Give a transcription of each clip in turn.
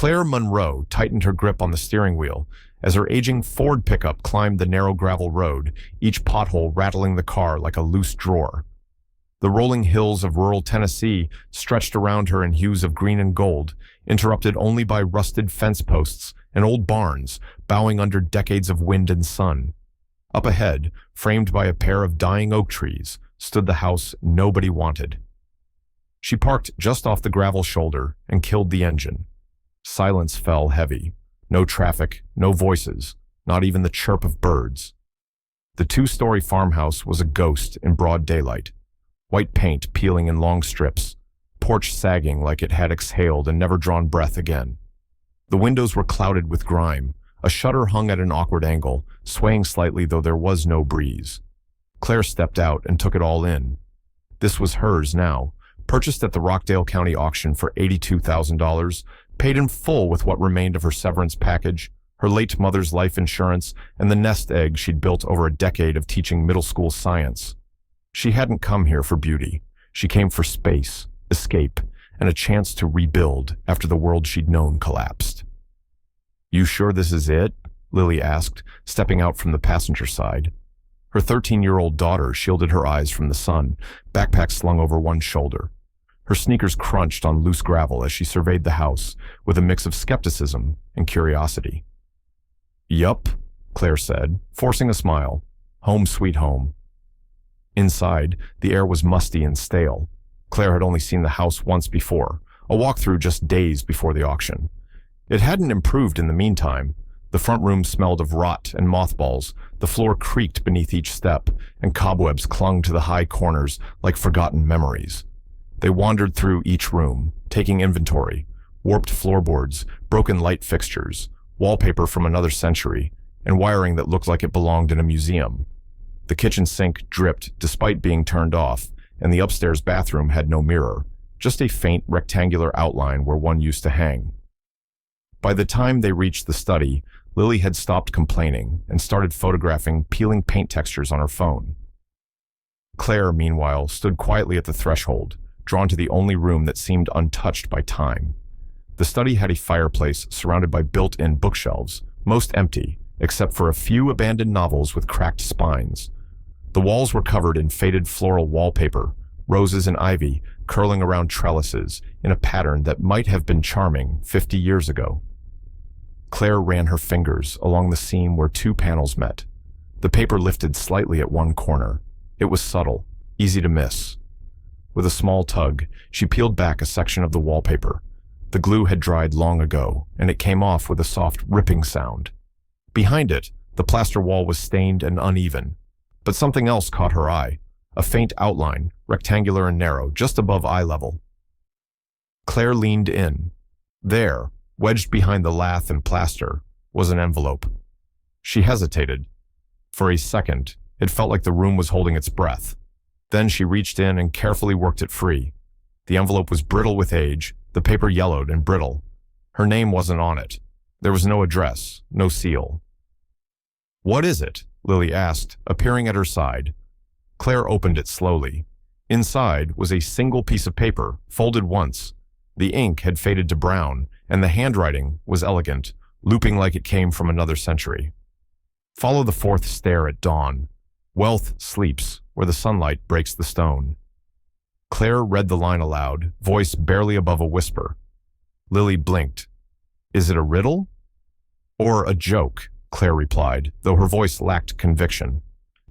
Claire Monroe tightened her grip on the steering wheel as her aging Ford pickup climbed the narrow gravel road, each pothole rattling the car like a loose drawer. The rolling hills of rural Tennessee stretched around her in hues of green and gold, interrupted only by rusted fence posts and old barns bowing under decades of wind and sun. Up ahead, framed by a pair of dying oak trees, stood the house nobody wanted. She parked just off the gravel shoulder and killed the engine. Silence fell heavy. No traffic, no voices, not even the chirp of birds. The two-story farmhouse was a ghost in broad daylight. White paint peeling in long strips, porch sagging like it had exhaled and never drawn breath again. The windows were clouded with grime. A shutter hung at an awkward angle, swaying slightly though there was no breeze. Claire stepped out and took it all in. This was hers now, purchased at the Rockdale County auction for $82,000, paid in full with what remained of her severance package, her late mother's life insurance, and the nest egg she'd built over a decade of teaching middle school science. She hadn't come here for beauty. She came for space, escape, and a chance to rebuild after the world she'd known collapsed. "You sure this is it?" Lily asked, stepping out from the passenger side. Her 13-year-old daughter shielded her eyes from the sun, backpack slung over one shoulder. Her sneakers crunched on loose gravel as she surveyed the house with a mix of skepticism and curiosity. "Yup," Claire said, forcing a smile. "Home sweet home." Inside, the air was musty and stale. Claire had only seen the house once before, a walkthrough just days before the auction. It hadn't improved in the meantime. The front room smelled of rot and mothballs, the floor creaked beneath each step, and cobwebs clung to the high corners like forgotten memories. They wandered through each room, taking inventory: warped floorboards, broken light fixtures, wallpaper from another century, and wiring that looked like it belonged in a museum. The kitchen sink dripped despite being turned off, and the upstairs bathroom had no mirror, just a faint rectangular outline where one used to hang. By the time they reached the study, Lily had stopped complaining and started photographing peeling paint textures on her phone. Claire, meanwhile, stood quietly at the threshold, drawn to the only room that seemed untouched by time. The study had a fireplace surrounded by built-in bookshelves, most empty, except for a few abandoned novels with cracked spines. The walls were covered in faded floral wallpaper, roses and ivy curling around trellises in a pattern that might have been charming 50 years ago. Claire ran her fingers along the seam where two panels met. The paper lifted slightly at one corner. It was subtle, easy to miss. With a small tug, she peeled back a section of the wallpaper. The glue had dried long ago, and it came off with a soft ripping sound. Behind it, the plaster wall was stained and uneven. But something else caught her eye, a faint outline, rectangular and narrow, just above eye level. Claire leaned in. There, wedged behind the lath and plaster, was an envelope. She hesitated. For a second, it felt like the room was holding its breath. Then she reached in and carefully worked it free. The envelope was brittle with age, the paper yellowed and brittle. Her name wasn't on it. There was no address, no seal. "What is it?" Lily asked, appearing at her side. Claire opened it slowly. Inside was a single piece of paper, folded once. The ink had faded to brown, and the handwriting was elegant, looping like it came from another century. "Follow the fourth stair at dawn. Wealth sleeps where the sunlight breaks the stone." Claire read the line aloud, voice barely above a whisper. Lily blinked. "Is it a riddle?" "Or a joke?" Claire replied, though her voice lacked conviction.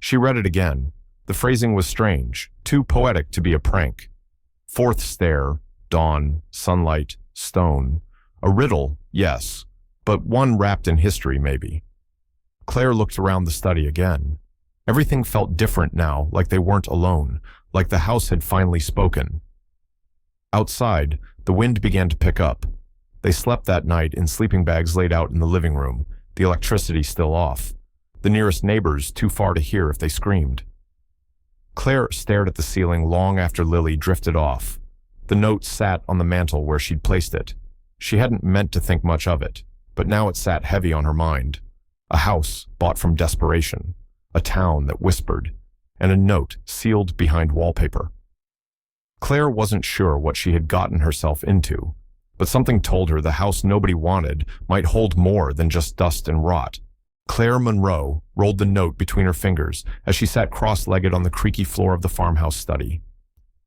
She read it again. The phrasing was strange, too poetic to be a prank. Fourth stair, dawn, sunlight, stone. A riddle, yes, but one wrapped in history, maybe. Claire looked around the study again. Everything felt different now, like they weren't alone, like the house had finally spoken. Outside, the wind began to pick up. They slept that night in sleeping bags laid out in the living room, the electricity still off. The nearest neighbors too far to hear if they screamed. Claire stared at the ceiling long after Lily drifted off. The note sat on the mantel where she'd placed it. She hadn't meant to think much of it, but now it sat heavy on her mind. A house bought from desperation, a town that whispered, and a note sealed behind wallpaper. Claire wasn't sure what she had gotten herself into. But something told her the house nobody wanted might hold more than just dust and rot. Claire Monroe rolled the note between her fingers as she sat cross-legged on the creaky floor of the farmhouse study.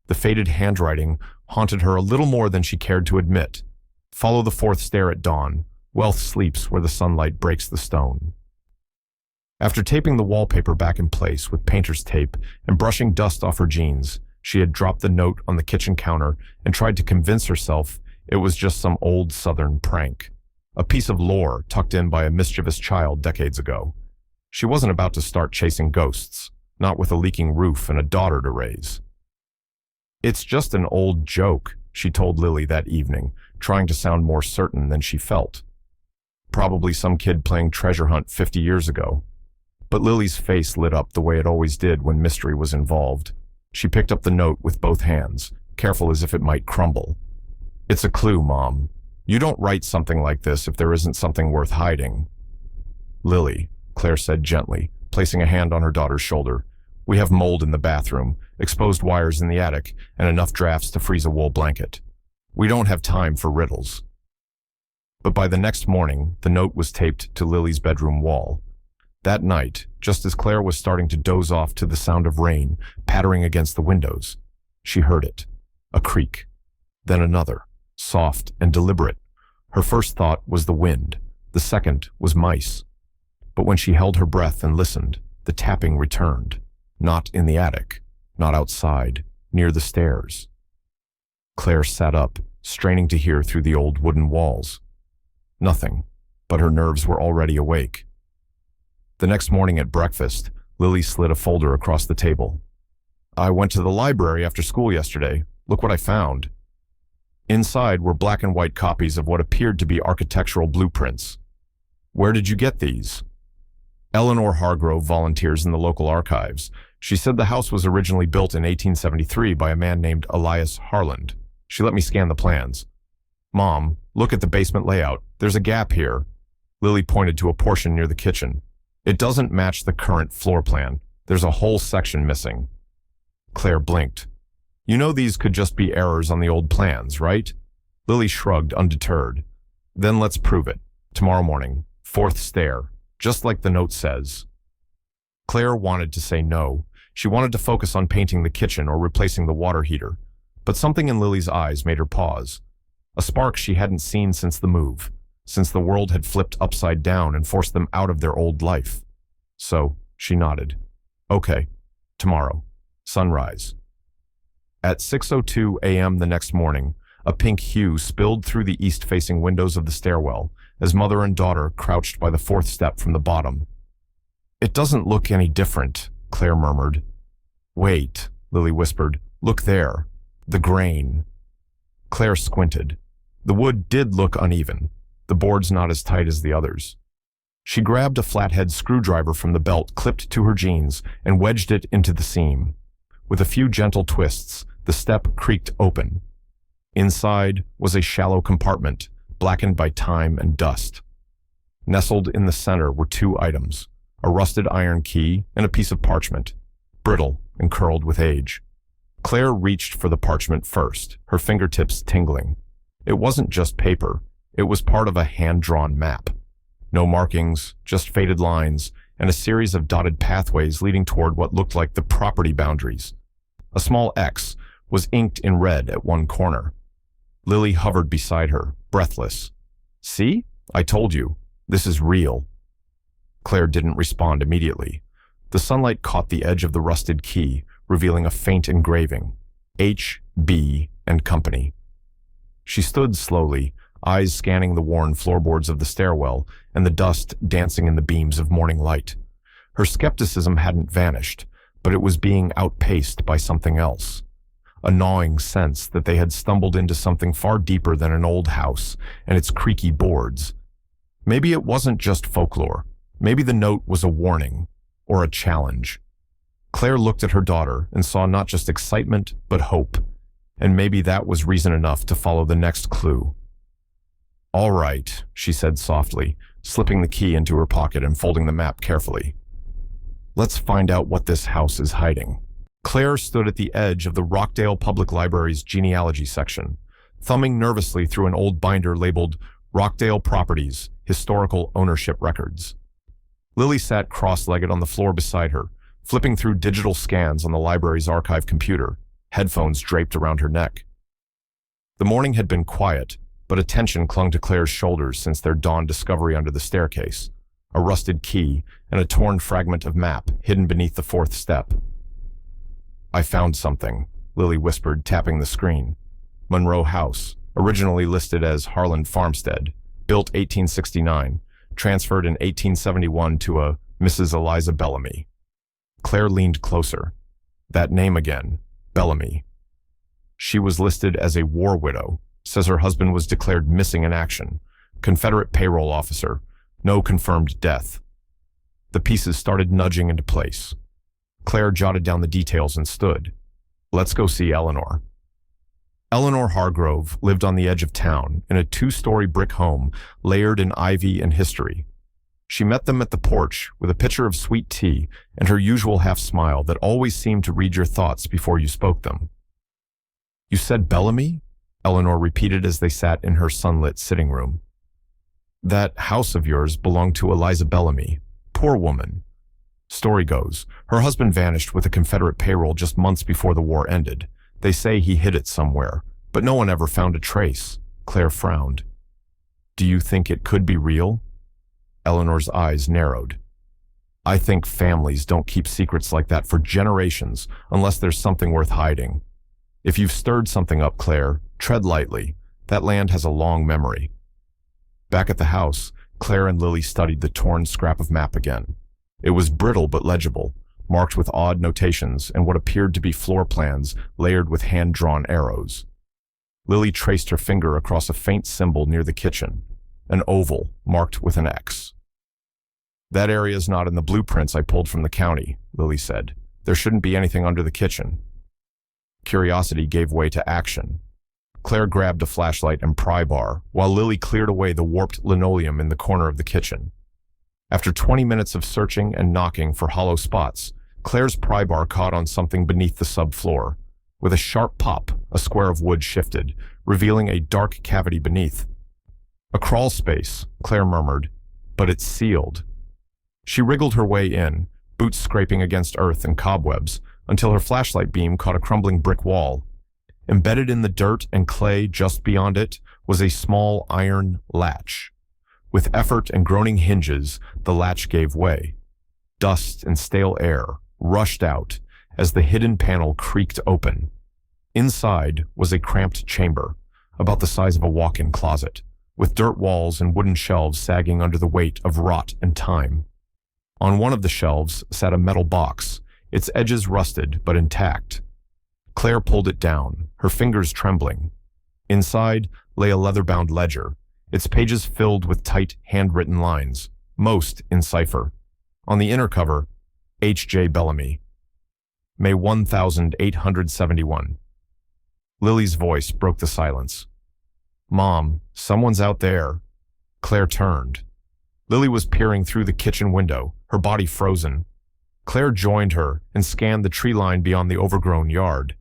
The faded handwriting haunted her a little more than she cared to admit. Follow the fourth stair at dawn. Wealth sleeps where the sunlight breaks the stone. After taping the wallpaper back in place with painter's tape and brushing dust off her jeans, she had dropped the note on the kitchen counter and tried to convince herself it was just some old Southern prank, a piece of lore tucked in by a mischievous child decades ago. She wasn't about to start chasing ghosts, not with a leaking roof and a daughter to raise. "It's just an old joke," she told Lily that evening, trying to sound more certain than she felt. Probably some kid playing treasure hunt 50 years ago. But Lily's face lit up the way it always did when mystery was involved. She picked up the note with both hands, careful as if it might crumble. "It's a clue, Mom. You don't write something like this if there isn't something worth hiding." "Lily," Claire said gently, placing a hand on her daughter's shoulder, "we have mold in the bathroom, exposed wires in the attic, and enough drafts to freeze a wool blanket. We don't have time for riddles." But by the next morning, the note was taped to Lily's bedroom wall. That night, just as Claire was starting to doze off to the sound of rain pattering against the windows, she heard it. A creak. Then another, soft and deliberate. Her first thought was the wind. The second was mice. But when she held her breath and listened, the tapping returned. Not in the attic, not outside, near the stairs. Claire sat up, straining to hear through the old wooden walls. Nothing, but her nerves were already awake. The next morning at breakfast, Lily slid a folder across the table. "I went to the library after school yesterday. Look what I found." Inside were black and white copies of what appeared to be architectural blueprints. "Where did you get these?" "Eleanor Hargrove volunteers in the local archives. She said the house was originally built in 1873 by a man named Elias Harland. She let me scan the plans." "Mom, look at the basement layout. There's a gap here." Lily pointed to a portion near the kitchen. "It doesn't match the current floor plan. There's a whole section missing." Claire blinked. "You know these could just be errors on the old plans, right?" Lily shrugged, undeterred. "Then let's prove it. Tomorrow morning, fourth stair, just like the note says." Claire wanted to say no. She wanted to focus on painting the kitchen or replacing the water heater. But something in Lily's eyes made her pause. A spark she hadn't seen since the move, since the world had flipped upside down and forced them out of their old life. So she nodded. "Okay, tomorrow, sunrise." At 6:02 a.m. the next morning, a pink hue spilled through the east-facing windows of the stairwell as mother and daughter crouched by the fourth step from the bottom. "It doesn't look any different," Claire murmured. "Wait," Lily whispered. "Look there. The grain." Claire squinted. The wood did look uneven, the boards not as tight as the others. She grabbed a flathead screwdriver from the belt clipped to her jeans and wedged it into the seam. With a few gentle twists, the step creaked open. Inside was a shallow compartment, blackened by time and dust. Nestled in the center were two items, a rusted iron key and a piece of parchment, brittle and curled with age. Claire reached for the parchment first, her fingertips tingling. It wasn't just paper, it was part of a hand-drawn map. No markings, just faded lines, and a series of dotted pathways leading toward what looked like the property boundaries. A small X was inked in red at one corner. Lily hovered beside her, breathless. "See? I told you. This is real." Claire didn't respond immediately. The sunlight caught the edge of the rusted key, revealing a faint engraving. H. B. and Company. She stood slowly, eyes scanning the worn floorboards of the stairwell and the dust dancing in the beams of morning light. Her skepticism hadn't vanished, but it was being outpaced by something else. A gnawing sense that they had stumbled into something far deeper than an old house and its creaky boards. Maybe it wasn't just folklore. Maybe the note was a warning, or a challenge. Claire looked at her daughter and saw not just excitement, but hope. And maybe that was reason enough to follow the next clue. "All right," she said softly, slipping the key into her pocket and folding the map carefully. "Let's find out what this house is hiding." Claire stood at the edge of the Rockdale Public Library's genealogy section. thumbing nervously through an old binder labeled Rockdale Properties, Historical Ownership Records. Lily sat cross-legged on the floor beside her, flipping through digital scans on the library's archive computer, headphones draped around her neck. The morning had been quiet, but a tension clung to Claire's shoulders since their dawn discovery under the staircase, a rusted key and a torn fragment of map hidden beneath the fourth step. "I found something," Lily whispered, tapping the screen. Monroe House, originally listed as Harland Farmstead, built 1869, transferred in 1871 to a Mrs. Eliza Bellamy. Claire leaned closer. That name again, Bellamy. She was listed as a war widow, says her husband was declared missing in action, Confederate payroll officer, no confirmed death. The pieces started nudging into place. Claire jotted down the details and stood. "Let's go see Eleanor." Eleanor Hargrove lived on the edge of town in a 2-story brick home layered in ivy and history. She met them at the porch with a pitcher of sweet tea and her usual half-smile that always seemed to read your thoughts before you spoke them. "You said Bellamy?" Eleanor repeated as they sat in her sunlit sitting room. "That house of yours belonged to Eliza Bellamy. Poor woman. Story goes, her husband vanished with a Confederate payroll just months before the war ended. They say he hid it somewhere, but no one ever found a trace." Claire frowned. "Do you think it could be real?" Eleanor's eyes narrowed. "I think families don't keep secrets like that for generations unless there's something worth hiding. If you've stirred something up, Claire, tread lightly. That land has a long memory." Back at the house, Claire and Lily studied the torn scrap of map again. It was brittle but legible, marked with odd notations and what appeared to be floor plans layered with hand-drawn arrows. Lily traced her finger across a faint symbol near the kitchen, an oval marked with an X. "That area's not in the blueprints I pulled from the county," Lily said. "There shouldn't be anything under the kitchen." Curiosity gave way to action. Claire grabbed a flashlight and pry bar, while Lily cleared away the warped linoleum in the corner of the kitchen. After 20 minutes of searching and knocking for hollow spots, Claire's pry bar caught on something beneath the subfloor. With a sharp pop, a square of wood shifted, revealing a dark cavity beneath. "A crawl space," Claire murmured, "but it's sealed." She wriggled her way in, boots scraping against earth and cobwebs, until her flashlight beam caught a crumbling brick wall. Embedded in the dirt and clay just beyond it was a small iron latch. With effort and groaning hinges, the latch gave way. Dust and stale air rushed out as the hidden panel creaked open. Inside was a cramped chamber, about the size of a walk-in closet, with dirt walls and wooden shelves sagging under the weight of rot and time. On one of the shelves sat a metal box, its edges rusted but intact. Claire pulled it down, her fingers trembling. Inside lay a leather-bound ledger, its pages filled with tight, handwritten lines, most in cipher. On the inner cover, H.J. Bellamy. May 1871. Lily's voice broke the silence. "Mom, someone's out there." Claire turned. Lily was peering through the kitchen window, her body frozen. Claire joined her and scanned the tree line beyond the overgrown yard.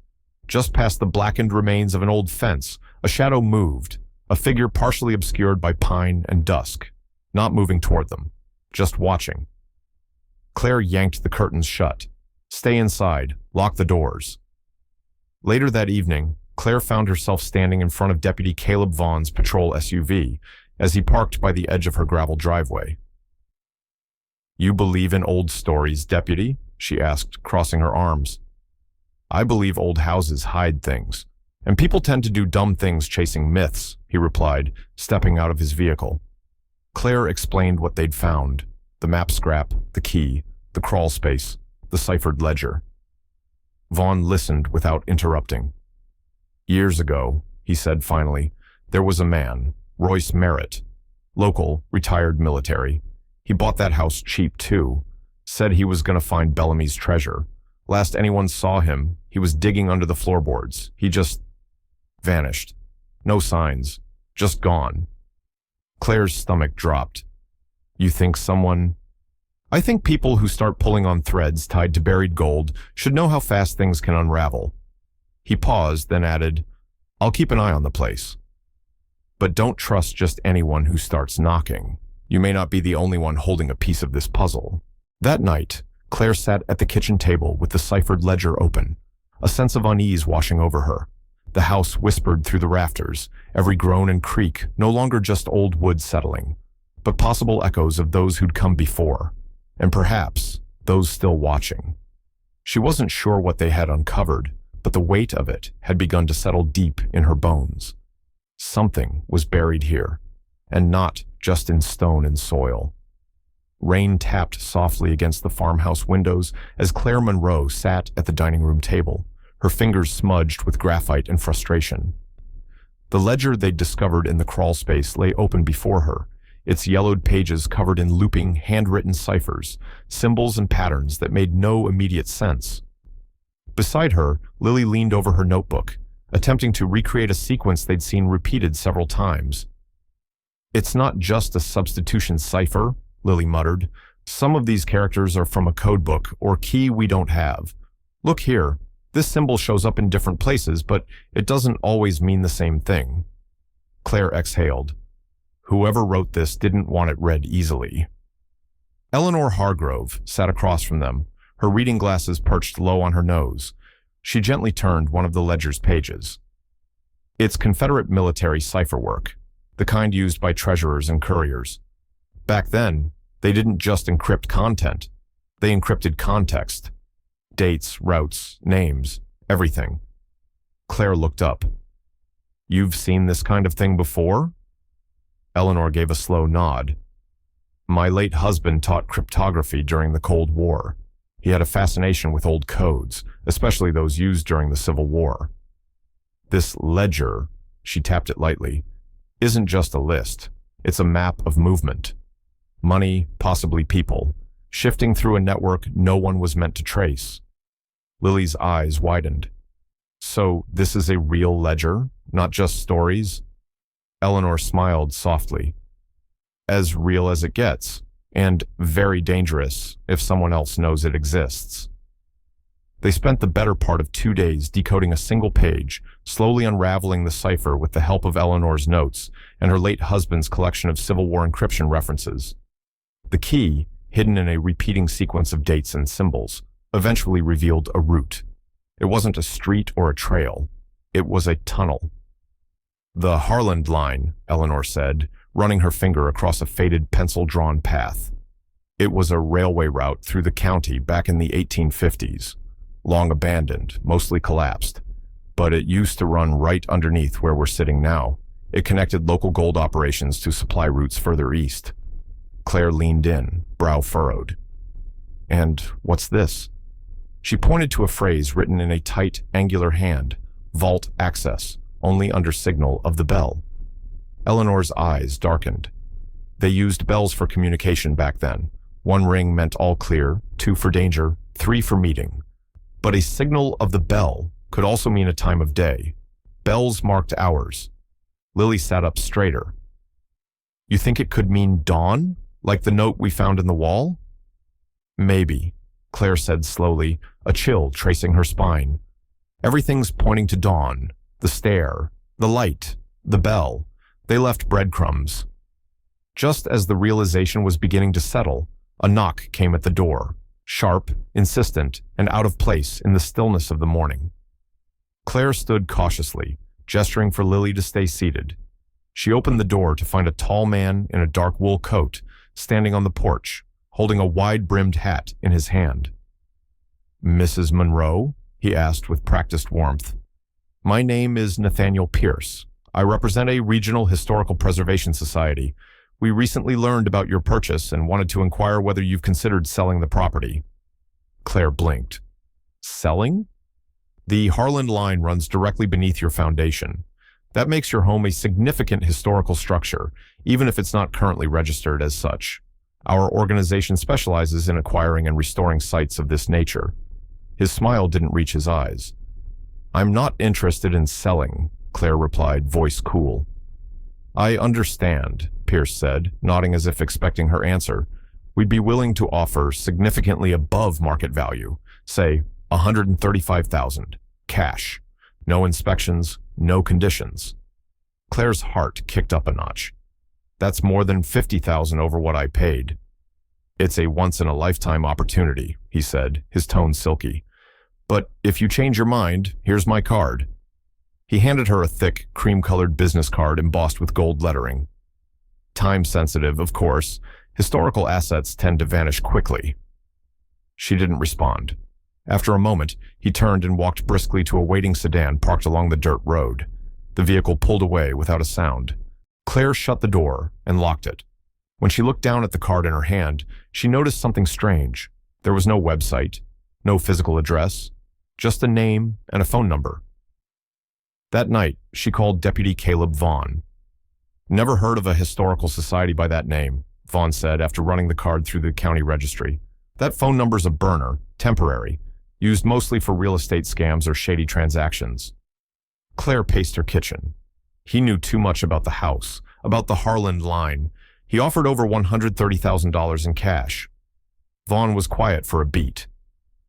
Just past the blackened remains of an old fence, a shadow moved, a figure partially obscured by pine and dusk, not moving toward them, just watching. Claire yanked the curtains shut. "Stay inside, lock the doors." Later that evening, Claire found herself standing in front of Deputy Caleb Vaughn's patrol SUV as he parked by the edge of her gravel driveway. "You believe in old stories, Deputy?" she asked, crossing her arms. "I believe old houses hide things, and people tend to do dumb things chasing myths," he replied, stepping out of his vehicle. Claire explained what they'd found: the map scrap, the key, the crawl space, the ciphered ledger. Vaughn listened without interrupting. "Years ago," he said finally, "there was a man, Royce Merritt, local, retired military. He bought that house cheap too, said he was going to find Bellamy's treasure. Last anyone saw him, he was digging under the floorboards. He just vanished. No signs. Just gone." Claire's stomach dropped. "You think someone—" "I think people who start pulling on threads tied to buried gold should know how fast things can unravel." He paused, then added, I'll keep an eye on the place. But don't trust just anyone who starts knocking. You may not be the only one holding a piece of this puzzle. That night, Claire sat at the kitchen table with the ciphered ledger open, a sense of unease washing over her. The house whispered through the rafters, every groan and creak no longer just old wood settling, but possible echoes of those who'd come before, and perhaps those still watching. She wasn't sure what they had uncovered, but the weight of it had begun to settle deep in her bones. Something was buried here, and not just in stone and soil. Rain tapped softly against the farmhouse windows as Claire Monroe sat at the dining room table, her fingers smudged with graphite and frustration. The ledger they'd discovered in the crawl space lay open before her, its yellowed pages covered in looping, handwritten ciphers, symbols and patterns that made no immediate sense. Beside her, Lily leaned over her notebook, attempting to recreate a sequence they'd seen repeated several times. "It's not just a substitution cipher," Lily muttered. "Some of these characters are from a codebook or key we don't have. Look here, this symbol shows up in different places, but it doesn't always mean the same thing." Claire exhaled. Whoever wrote this didn't want it read easily. Eleanor Hargrove sat across from them, her reading glasses perched low on her nose. She gently turned one of the ledger's pages. It's Confederate military cipher work, the kind used by treasurers and couriers. Back then, they didn't just encrypt content, they encrypted context. Dates, routes, names, everything. Claire looked up. "You've seen this kind of thing before?" Eleanor gave a slow nod. "My late husband taught cryptography during the Cold War. He had a fascination with old codes, especially those used during the Civil War. This ledger," she tapped it lightly, "isn't just a list. It's a map of movement. Money, possibly people, shifting through a network no one was meant to trace." Lily's eyes widened. "So this is a real ledger, not just stories?" Eleanor smiled softly. "As real as it gets, and very dangerous if someone else knows it exists." They spent the better part of 2 days decoding a single page, slowly unraveling the cipher with the help of Eleanor's notes and her late husband's collection of Civil War encryption references. The key, hidden in a repeating sequence of dates and symbols, eventually revealed a route. It wasn't a street or a trail. It was a tunnel. "The Harland Line," Eleanor said, running her finger across a faded pencil-drawn path. It was a railway route through the county back in the 1850s. Long abandoned, mostly collapsed. But it used to run right underneath where we're sitting now. It connected local gold operations to supply routes further east. Claire leaned in, brow furrowed. "And what's this?" She pointed to a phrase written in a tight, angular hand, "Vault access, only under signal of the bell." Eleanor's eyes darkened. They used bells for communication back then. 1 ring meant all clear, 2 for danger, 3 for meeting. But a signal of the bell could also mean a time of day. Bells marked hours. Lily sat up straighter. "You think it could mean dawn, like the note we found in the wall?" "Maybe," Claire said slowly, a chill tracing her spine. "Everything's pointing to dawn. The stair, the light, the bell. They left breadcrumbs." Just as the realization was beginning to settle, a knock came at the door, sharp, insistent, and out of place in the stillness of the morning. Claire stood cautiously, gesturing for Lily to stay seated. She opened the door to find a tall man in a dark wool coat standing on the porch, holding a wide-brimmed hat in his hand. "Mrs. Monroe?" he asked with practiced warmth. "My name is Nathaniel Pierce. I represent a regional historical preservation society. We recently learned about your purchase and wanted to inquire whether you've considered selling the property." Claire blinked. "Selling?" "The Harland Line runs directly beneath your foundation. That makes your home a significant historical structure, even if it's not currently registered as such. Our organization specializes in acquiring and restoring sites of this nature." His smile didn't reach his eyes. "I'm not interested in selling," Claire replied, voice cool. "I understand," Pierce said, nodding as if expecting her answer. "We'd be willing to offer significantly above market value, say $135,000, cash. No inspections, no conditions. Claire's heart kicked up a notch. That's more than 50,000 over what I paid. It's a once-in-a-lifetime opportunity, he said, his tone silky. But if you change your mind, here's my card. He handed her a thick, cream-colored business card embossed with gold lettering. Time-sensitive, of course, historical assets tend to vanish quickly. She didn't respond. After a moment, he turned and walked briskly to a waiting sedan parked along the dirt road. The vehicle pulled away without a sound. Claire shut the door and locked it. When she looked down at the card in her hand, she noticed something strange. There was no website, no physical address, just a name and a phone number. That night, she called Deputy Caleb Vaughn. "Never heard of a historical society by that name," Vaughn said after running the card through the county registry. "That phone number's a burner, temporary, used mostly for real estate scams or shady transactions." Claire paced her kitchen. He knew too much about the house, about the Harland line. He offered over $130,000 in cash. Vaughn was quiet for a beat.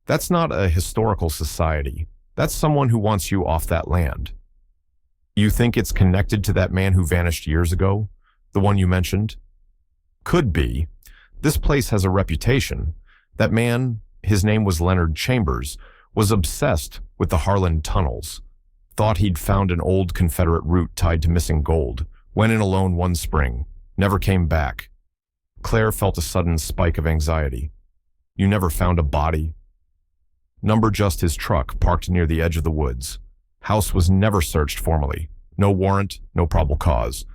"That's not a historical society. That's someone who wants you off that land." "You think it's connected to that man who vanished years ago? The one you mentioned?" "Could be. This place has a reputation. That man, his name was Leonard Chambers, was obsessed with the Harland tunnels. Thought he'd found an old Confederate route tied to missing gold. Went in alone one spring. Never came back." Claire felt a sudden spike of anxiety. "You never found a body?" "Number just his truck parked near the edge of the woods. House was never searched formally. No warrant, no probable cause.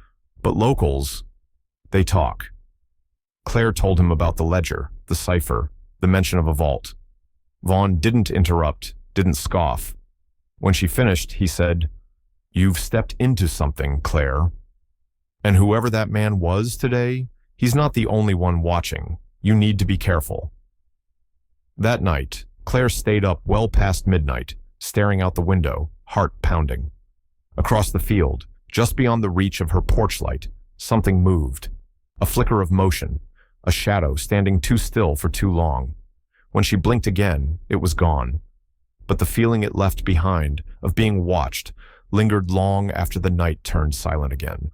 But locals, they talk." Claire told him about the ledger, the cipher, the mention of a vault. Vaughn didn't interrupt, didn't scoff. When she finished, he said, "You've stepped into something, Claire. And whoever that man was today, he's not the only one watching. You need to be careful." That night, Claire stayed up well past midnight, staring out the window, heart pounding. Across the field, just beyond the reach of her porch light, something moved. A flicker of motion, a shadow standing too still for too long. When she blinked again, it was gone. But the feeling it left behind, of being watched, lingered long after the night turned silent again.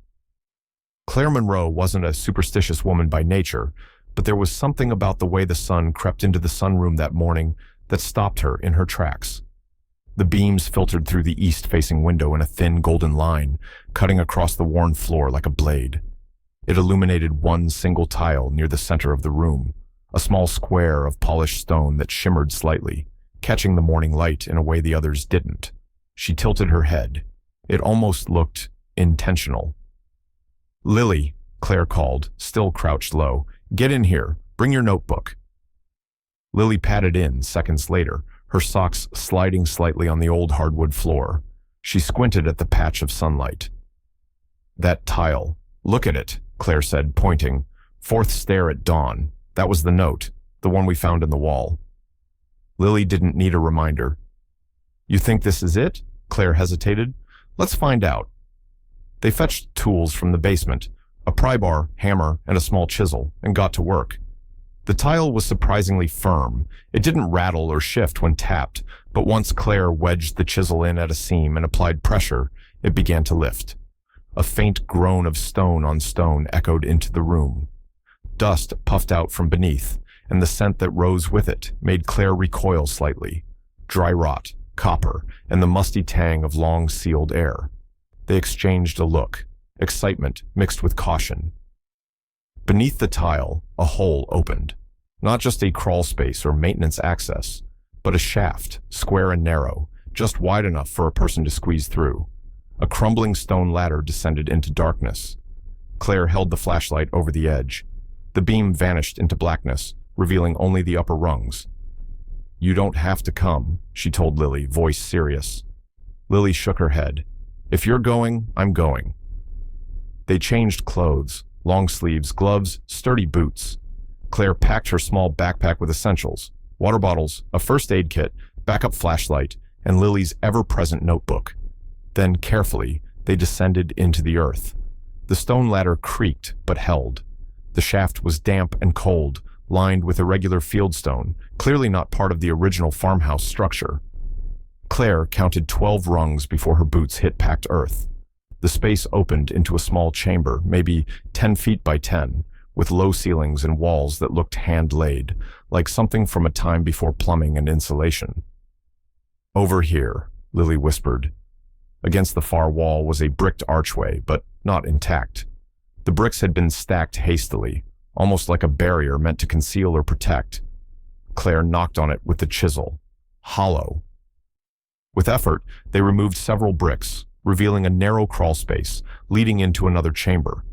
Claire Monroe wasn't a superstitious woman by nature, but there was something about the way the sun crept into the sunroom that morning that stopped her in her tracks. The beams filtered through the east-facing window in a thin golden line, cutting across the worn floor like a blade. It illuminated one single tile near the center of the room, a small square of polished stone that shimmered slightly, catching the morning light in a way the others didn't. She tilted her head. It almost looked intentional. "Lily," Claire called, still crouched low. "Get in here. Bring your notebook." Lily padded in seconds later, her socks sliding slightly on the old hardwood floor. She squinted at the patch of sunlight. "That tile. Look at it," Claire said, pointing. "Fourth stair at dawn. That was the note, the one we found in the wall." Lily didn't need a reminder. "You think this is it?" Claire hesitated. "Let's find out." They fetched tools from the basement, a pry bar, hammer, and a small chisel, and got to work. The tile was surprisingly firm. It didn't rattle or shift when tapped, but once Claire wedged the chisel in at a seam and applied pressure, it began to lift. A faint groan of stone on stone echoed into the room. Dust puffed out from beneath, and the scent that rose with it made Claire recoil slightly. Dry rot, copper, and the musty tang of long-sealed air. They exchanged a look, excitement mixed with caution. Beneath the tile, a hole opened. Not just a crawl space or maintenance access, but a shaft, square and narrow, just wide enough for a person to squeeze through. A crumbling stone ladder descended into darkness. Claire held the flashlight over the edge. The beam vanished into blackness, revealing only the upper rungs. "You don't have to come," she told Lily, voice serious. Lily shook her head. "If you're going, I'm going." They changed clothes, long sleeves, gloves, sturdy boots. Claire packed her small backpack with essentials, water bottles, a first aid kit, backup flashlight, and Lily's ever-present notebook. Then, carefully, they descended into the earth. The stone ladder creaked but held. The shaft was damp and cold, lined with irregular fieldstone, clearly not part of the original farmhouse structure. Claire counted 12 rungs before her boots hit packed earth. The space opened into a small chamber, maybe 10 feet by 10, with low ceilings and walls that looked hand-laid, like something from a time before plumbing and insulation. "Over here," Lily whispered. Against the far wall was a bricked archway, but not intact. The bricks had been stacked hastily, almost like a barrier meant to conceal or protect. Claire knocked on it with the chisel. Hollow. With effort, they removed several bricks, revealing a narrow crawl space leading into another chamber.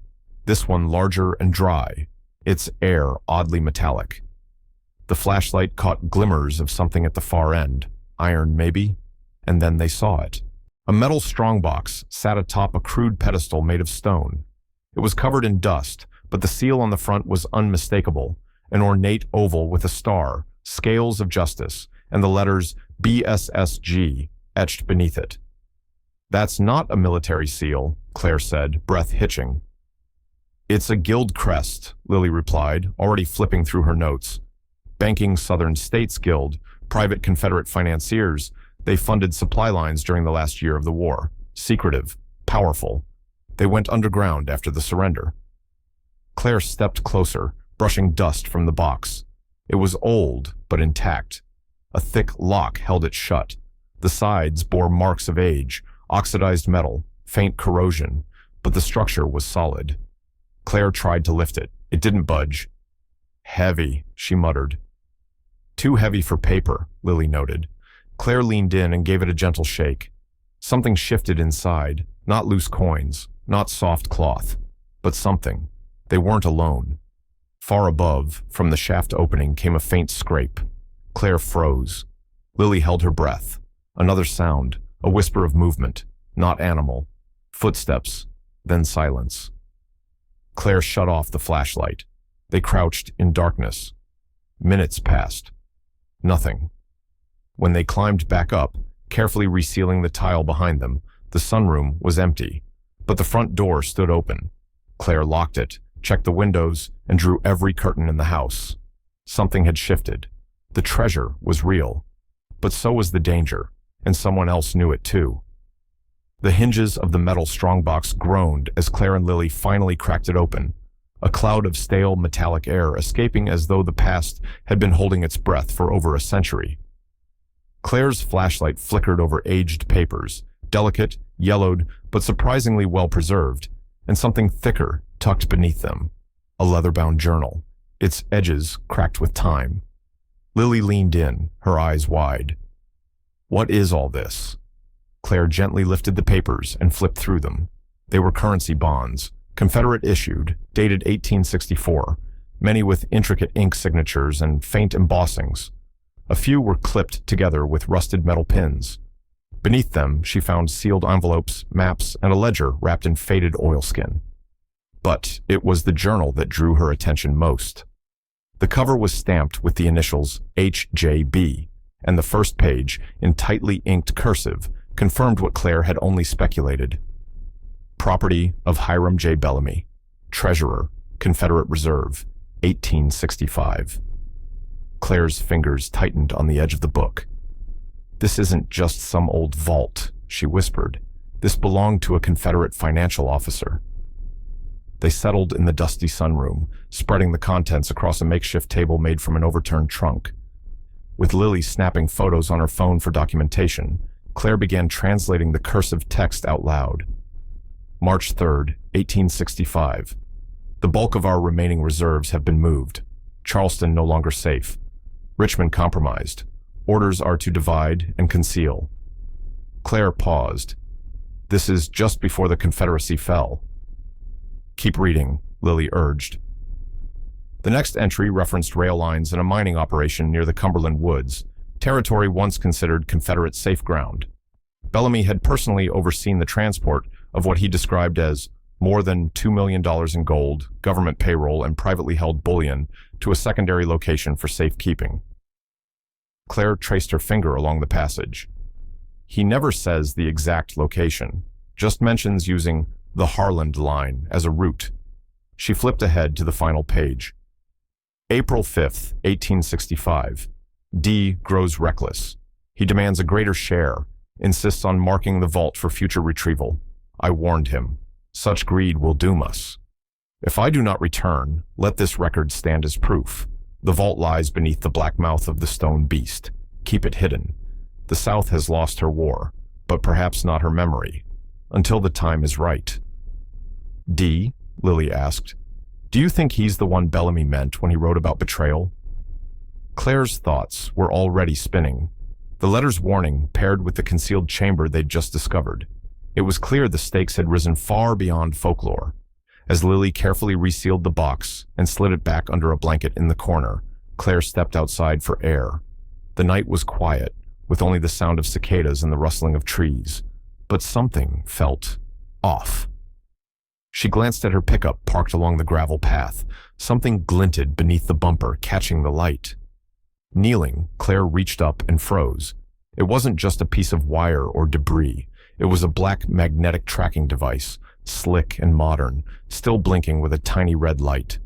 This one larger and dry, its air oddly metallic. The flashlight caught glimmers of something at the far end, iron maybe, and then they saw it. A metal strongbox sat atop a crude pedestal made of stone. It was covered in dust, but the seal on the front was unmistakable, an ornate oval with a star, scales of justice, and the letters BSSG etched beneath it. "That's not a military seal," Claire said, breath hitching. "It's a guild crest," Lily replied, already flipping through her notes. "Banking Southern States Guild, private Confederate financiers, they funded supply lines during the last year of the war. Secretive, powerful. They went underground after the surrender." Claire stepped closer, brushing dust from the box. It was old, but intact. A thick lock held it shut. The sides bore marks of age, oxidized metal, faint corrosion, but the structure was solid. Claire tried to lift it. It didn't budge. "Heavy," she muttered. "Too heavy for paper," Lily noted. Claire leaned in and gave it a gentle shake. Something shifted inside, not loose coins, not soft cloth, but something. They weren't alone. Far above, from the shaft opening, came a faint scrape. Claire froze. Lily held her breath. Another sound, a whisper of movement, not animal. Footsteps, then silence. Claire shut off the flashlight. They crouched in darkness. Minutes passed. Nothing. When they climbed back up, carefully resealing the tile behind them, the sunroom was empty, but the front door stood open. Claire locked it, checked the windows, and drew every curtain in the house. Something had shifted. The treasure was real, but so was the danger, and someone else knew it too. The hinges of the metal strongbox groaned as Claire and Lily finally cracked it open, a cloud of stale metallic air escaping as though the past had been holding its breath for over a century. Claire's flashlight flickered over aged papers, delicate, yellowed, but surprisingly well-preserved, and something thicker tucked beneath them. A leather-bound journal, its edges cracked with time. Lily leaned in, her eyes wide. "What is all this?" Claire gently lifted the papers and flipped through them. They were currency bonds, Confederate-issued, dated 1864, many with intricate ink signatures and faint embossings. A few were clipped together with rusted metal pins. Beneath them, she found sealed envelopes, maps, and a ledger wrapped in faded oilskin. But it was the journal that drew her attention most. The cover was stamped with the initials HJB, and the first page, in tightly inked cursive, confirmed what Claire had only speculated. Property of Hiram J. Bellamy, Treasurer, Confederate Reserve, 1865. Claire's fingers tightened on the edge of the book. "This isn't just some old vault," she whispered. "This belonged to a Confederate financial officer." They settled in the dusty sunroom, spreading the contents across a makeshift table made from an overturned trunk. With Lily snapping photos on her phone for documentation, Claire began translating the cursive text out loud. March 3rd, 1865. The bulk of our remaining reserves have been moved. Charleston no longer safe. Richmond compromised. Orders are to divide and conceal. Claire paused. This is just before the Confederacy fell. "Keep reading," Lily urged. The next entry referenced rail lines and a mining operation near the Cumberland Woods, territory once considered Confederate safe ground. Bellamy had personally overseen the transport of what he described as more than $2 million in gold, government payroll, and privately held bullion to a secondary location for safekeeping. Claire traced her finger along the passage. He never says the exact location, just mentions using the Harland Line as a route. She flipped ahead to the final page. April 5th, 1865. D grows reckless. He demands a greater share, insists on marking the vault for future retrieval. I warned him. Such greed will doom us. If I do not return, let this record stand as proof. The vault lies beneath the black mouth of the stone beast. Keep it hidden. The South has lost her war, but perhaps not her memory, until the time is right. D, Lily asked, do you think he's the one Bellamy meant when he wrote about betrayal? Claire's thoughts were already spinning. The letter's warning paired with the concealed chamber they'd just discovered. It was clear the stakes had risen far beyond folklore. As Lily carefully resealed the box and slid it back under a blanket in the corner, Claire stepped outside for air. The night was quiet, with only the sound of cicadas and the rustling of trees. But something felt off. She glanced at her pickup parked along the gravel path. Something glinted beneath the bumper, catching the light. Kneeling, Claire reached up and froze. It wasn't just a piece of wire or debris. It was a black magnetic tracking device, slick and modern, still blinking with a tiny red light.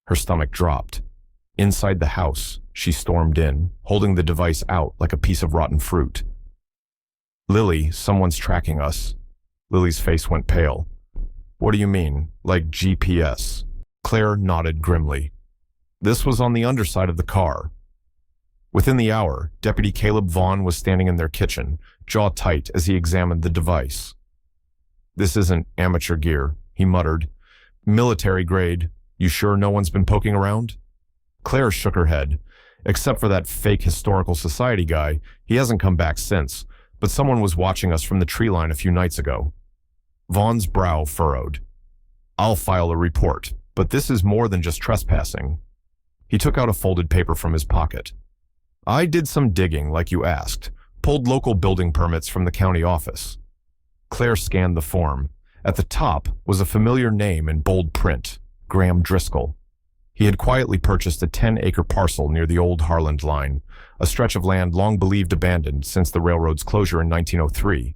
Her stomach dropped. Inside the house, she stormed in, holding the device out like a piece of rotten fruit. Lily, someone's tracking us. Lily's face went pale. What do you mean, like GPS? Claire nodded grimly. This was on the underside of the car. Within the hour, Deputy Caleb Vaughn was standing in their kitchen, jaw tight as he examined the device. This isn't amateur gear, he muttered. Military grade. You sure no one's been poking around? Claire shook her head. Except for that fake historical society guy, he hasn't come back since, but someone was watching us from the tree line a few nights ago. Vaughn's brow furrowed. I'll file a report, but this is more than just trespassing. He took out a folded paper from his pocket. I did some digging, like you asked, pulled local building permits from the county office. Claire scanned the form. At the top was a familiar name in bold print, Graham Driscoll. He had quietly purchased a 10-acre parcel near the old Harland line, a stretch of land long believed abandoned since the railroad's closure in 1903.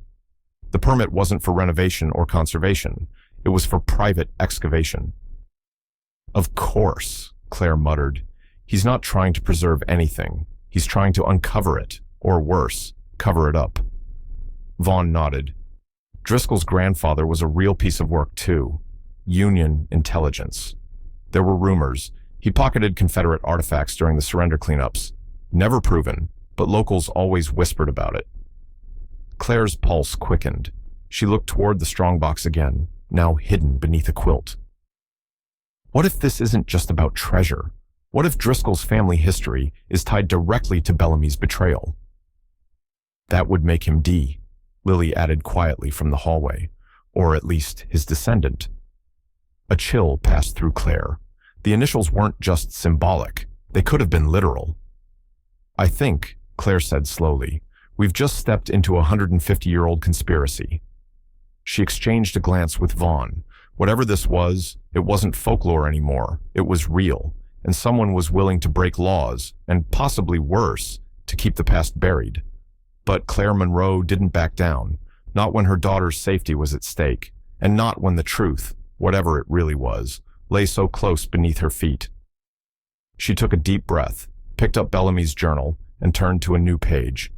The permit wasn't for renovation or conservation. It was for private excavation. Of course, Claire muttered. He's not trying to preserve anything. He's trying to uncover it, or worse, cover it up. Vaughn nodded. Driscoll's grandfather was a real piece of work too. Union intelligence. There were rumors. He pocketed Confederate artifacts during the surrender cleanups. Never proven, but locals always whispered about it. Claire's pulse quickened. She looked toward the strongbox again, now hidden beneath a quilt. What if this isn't just about treasure? What if Driscoll's family history is tied directly to Bellamy's betrayal? That would make him D, Lily added quietly from the hallway, or at least his descendant. A chill passed through Claire. The initials weren't just symbolic. They could have been literal. I think, Claire said slowly, we've just stepped into a 150-year-old conspiracy. She exchanged a glance with Vaughn. Whatever this was, it wasn't folklore anymore. It was real, and someone was willing to break laws, and possibly worse, to keep the past buried. But Claire Monroe didn't back down, not when her daughter's safety was at stake, and not when the truth, whatever it really was, lay so close beneath her feet. She took a deep breath, picked up Bellamy's journal, and turned to a new page.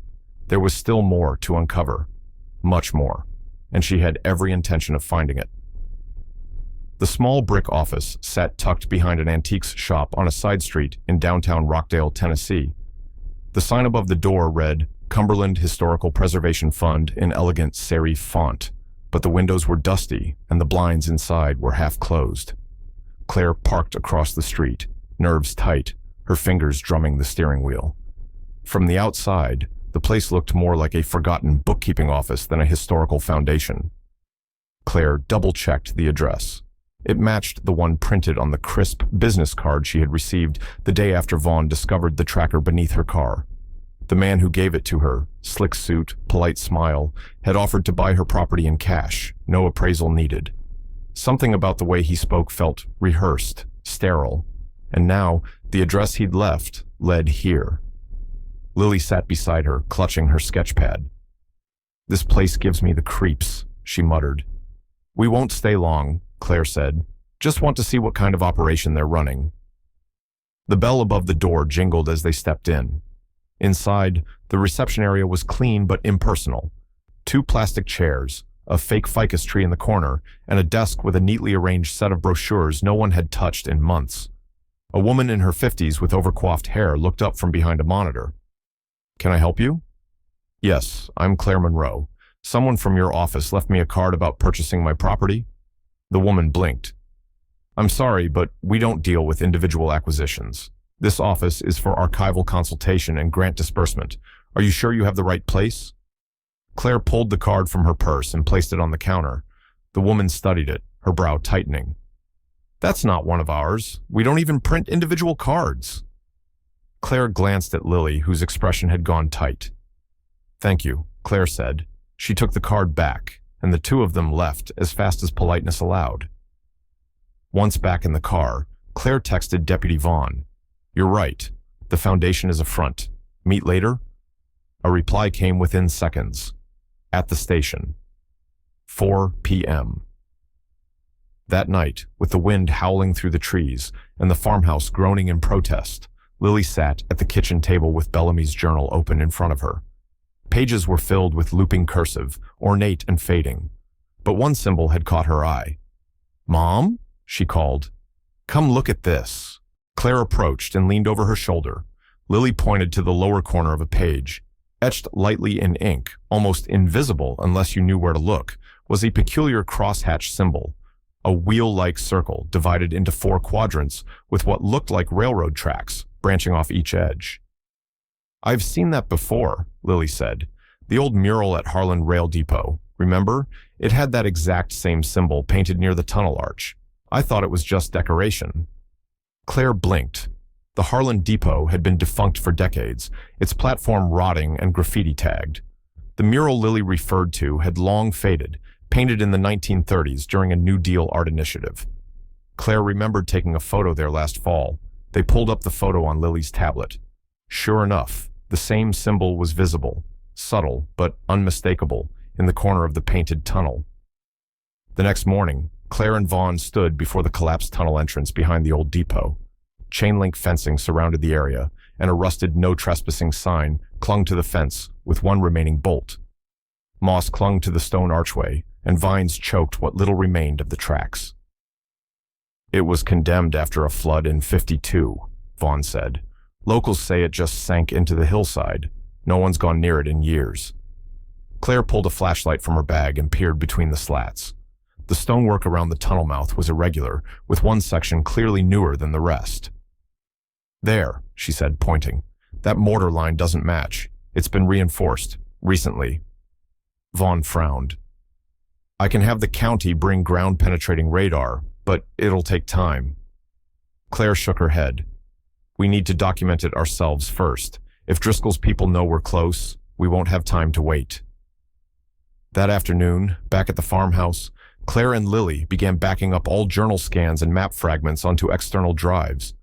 There was still more to uncover, much more, and she had every intention of finding it. The small brick office sat tucked behind an antiques shop on a side street in downtown Rockdale, Tennessee. The sign above the door read, Cumberland Historical Preservation Fund in elegant serif font, but the windows were dusty and the blinds inside were half closed. Claire parked across the street, nerves tight, her fingers drumming the steering wheel. From the outside, the place looked more like a forgotten bookkeeping office than a historical foundation. Claire double-checked the address. It matched the one printed on the crisp business card she had received the day after Vaughn discovered the tracker beneath her car. The man who gave it to her, slick suit, polite smile, had offered to buy her property in cash, no appraisal needed. Something about the way he spoke felt rehearsed, sterile, and now the address he'd left led here. Lily sat beside her, clutching her sketchpad. This place gives me the creeps, she muttered. We won't stay long, Claire said. Just want to see what kind of operation they're running. The bell above the door jingled as they stepped in. Inside, the reception area was clean but impersonal. 2 plastic chairs, a fake ficus tree in the corner, and a desk with a neatly arranged set of brochures no one had touched in months. A woman in her 50s with overcoiffed hair looked up from behind a monitor. "Can I help you?" "Yes, I'm Claire Monroe. Someone from your office left me a card about purchasing my property." The woman blinked. "I'm sorry, but we don't deal with individual acquisitions. This office is for archival consultation and grant disbursement. Are you sure you have the right place?" Claire pulled the card from her purse and placed it on the counter. The woman studied it, her brow tightening. "That's not one of ours. We don't even print individual cards." Claire glanced at Lily, whose expression had gone tight. "Thank you," Claire said. She took the card back, and the two of them left as fast as politeness allowed. Once back in the car, Claire texted Deputy Vaughn. "You're right. The foundation is a front. Meet later?" A reply came within seconds. "At the station. 4 p.m. That night, with the wind howling through the trees and the farmhouse groaning in protest, Lily sat at the kitchen table with Bellamy's journal open in front of her. Pages were filled with looping cursive, ornate and fading. But one symbol had caught her eye. "Mom?" she called. "Come look at this." Claire approached and leaned over her shoulder. Lily pointed to the lower corner of a page. Etched lightly in ink, almost invisible unless you knew where to look, was a peculiar crosshatch symbol, a wheel-like circle divided into 4 quadrants with what looked like railroad tracks branching off each edge. "I've seen that before," Lily said. "The old mural at Harlan Rail Depot. Remember? It had that exact same symbol painted near the tunnel arch. I thought it was just decoration." Claire blinked. The Harlan Depot had been defunct for decades, its platform rotting and graffiti tagged. The mural Lily referred to had long faded, painted in the 1930s during a New Deal art initiative. Claire remembered taking a photo there last fall. They pulled up the photo on Lily's tablet. Sure enough, the same symbol was visible, subtle but unmistakable, in the corner of the painted tunnel. The next morning, Claire and Vaughn stood before the collapsed tunnel entrance behind the old depot. Chain-link fencing surrounded the area, and a rusted "No Trespassing" sign clung to the fence with one remaining bolt. Moss clung to the stone archway, and vines choked what little remained of the tracks. "It was condemned after a flood in '52, Vaughn said. "Locals say it just sank into the hillside. No one's gone near it in years." Claire pulled a flashlight from her bag and peered between the slats. The stonework around the tunnel mouth was irregular, with one section clearly newer than the rest. "There," she said, pointing. "That mortar line doesn't match. It's been reinforced, recently." Vaughn frowned. "I can have the county bring ground-penetrating radar, but it'll take time." Claire shook her head. "We need to document it ourselves first. If Driscoll's people know we're close, we won't have time to wait." That afternoon, back at the farmhouse, Claire and Lily began backing up all journal scans and map fragments onto external drives.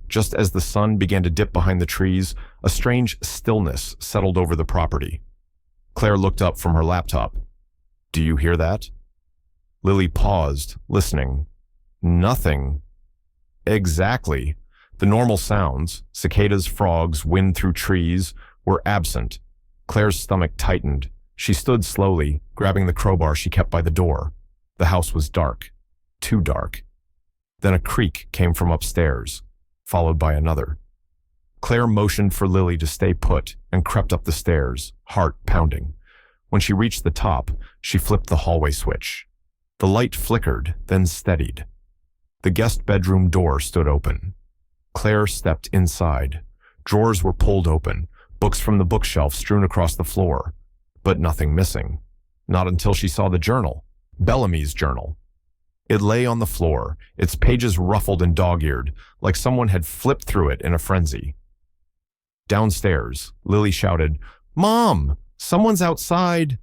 Just as the sun began to dip behind the trees, a strange stillness settled over the property. Claire looked up from her laptop. "Do you hear that?" Lily paused, listening. "Nothing." Exactly. The normal sounds, cicadas, frogs, wind through trees, were absent. Claire's stomach tightened. She stood slowly, grabbing the crowbar she kept by the door. The house was dark. Too dark. Then a creak came from upstairs, followed by another. Claire motioned for Lily to stay put and crept up the stairs, heart pounding. When she reached the top, she flipped the hallway switch. The light flickered, then steadied. The guest bedroom door stood open. Claire stepped inside. Drawers were pulled open, books from the bookshelf strewn across the floor, but nothing missing. Not until she saw the journal, Bellamy's journal. It lay on the floor, its pages ruffled and dog-eared, like someone had flipped through it in a frenzy. Downstairs, Lily shouted, "Mom! Someone's outside!"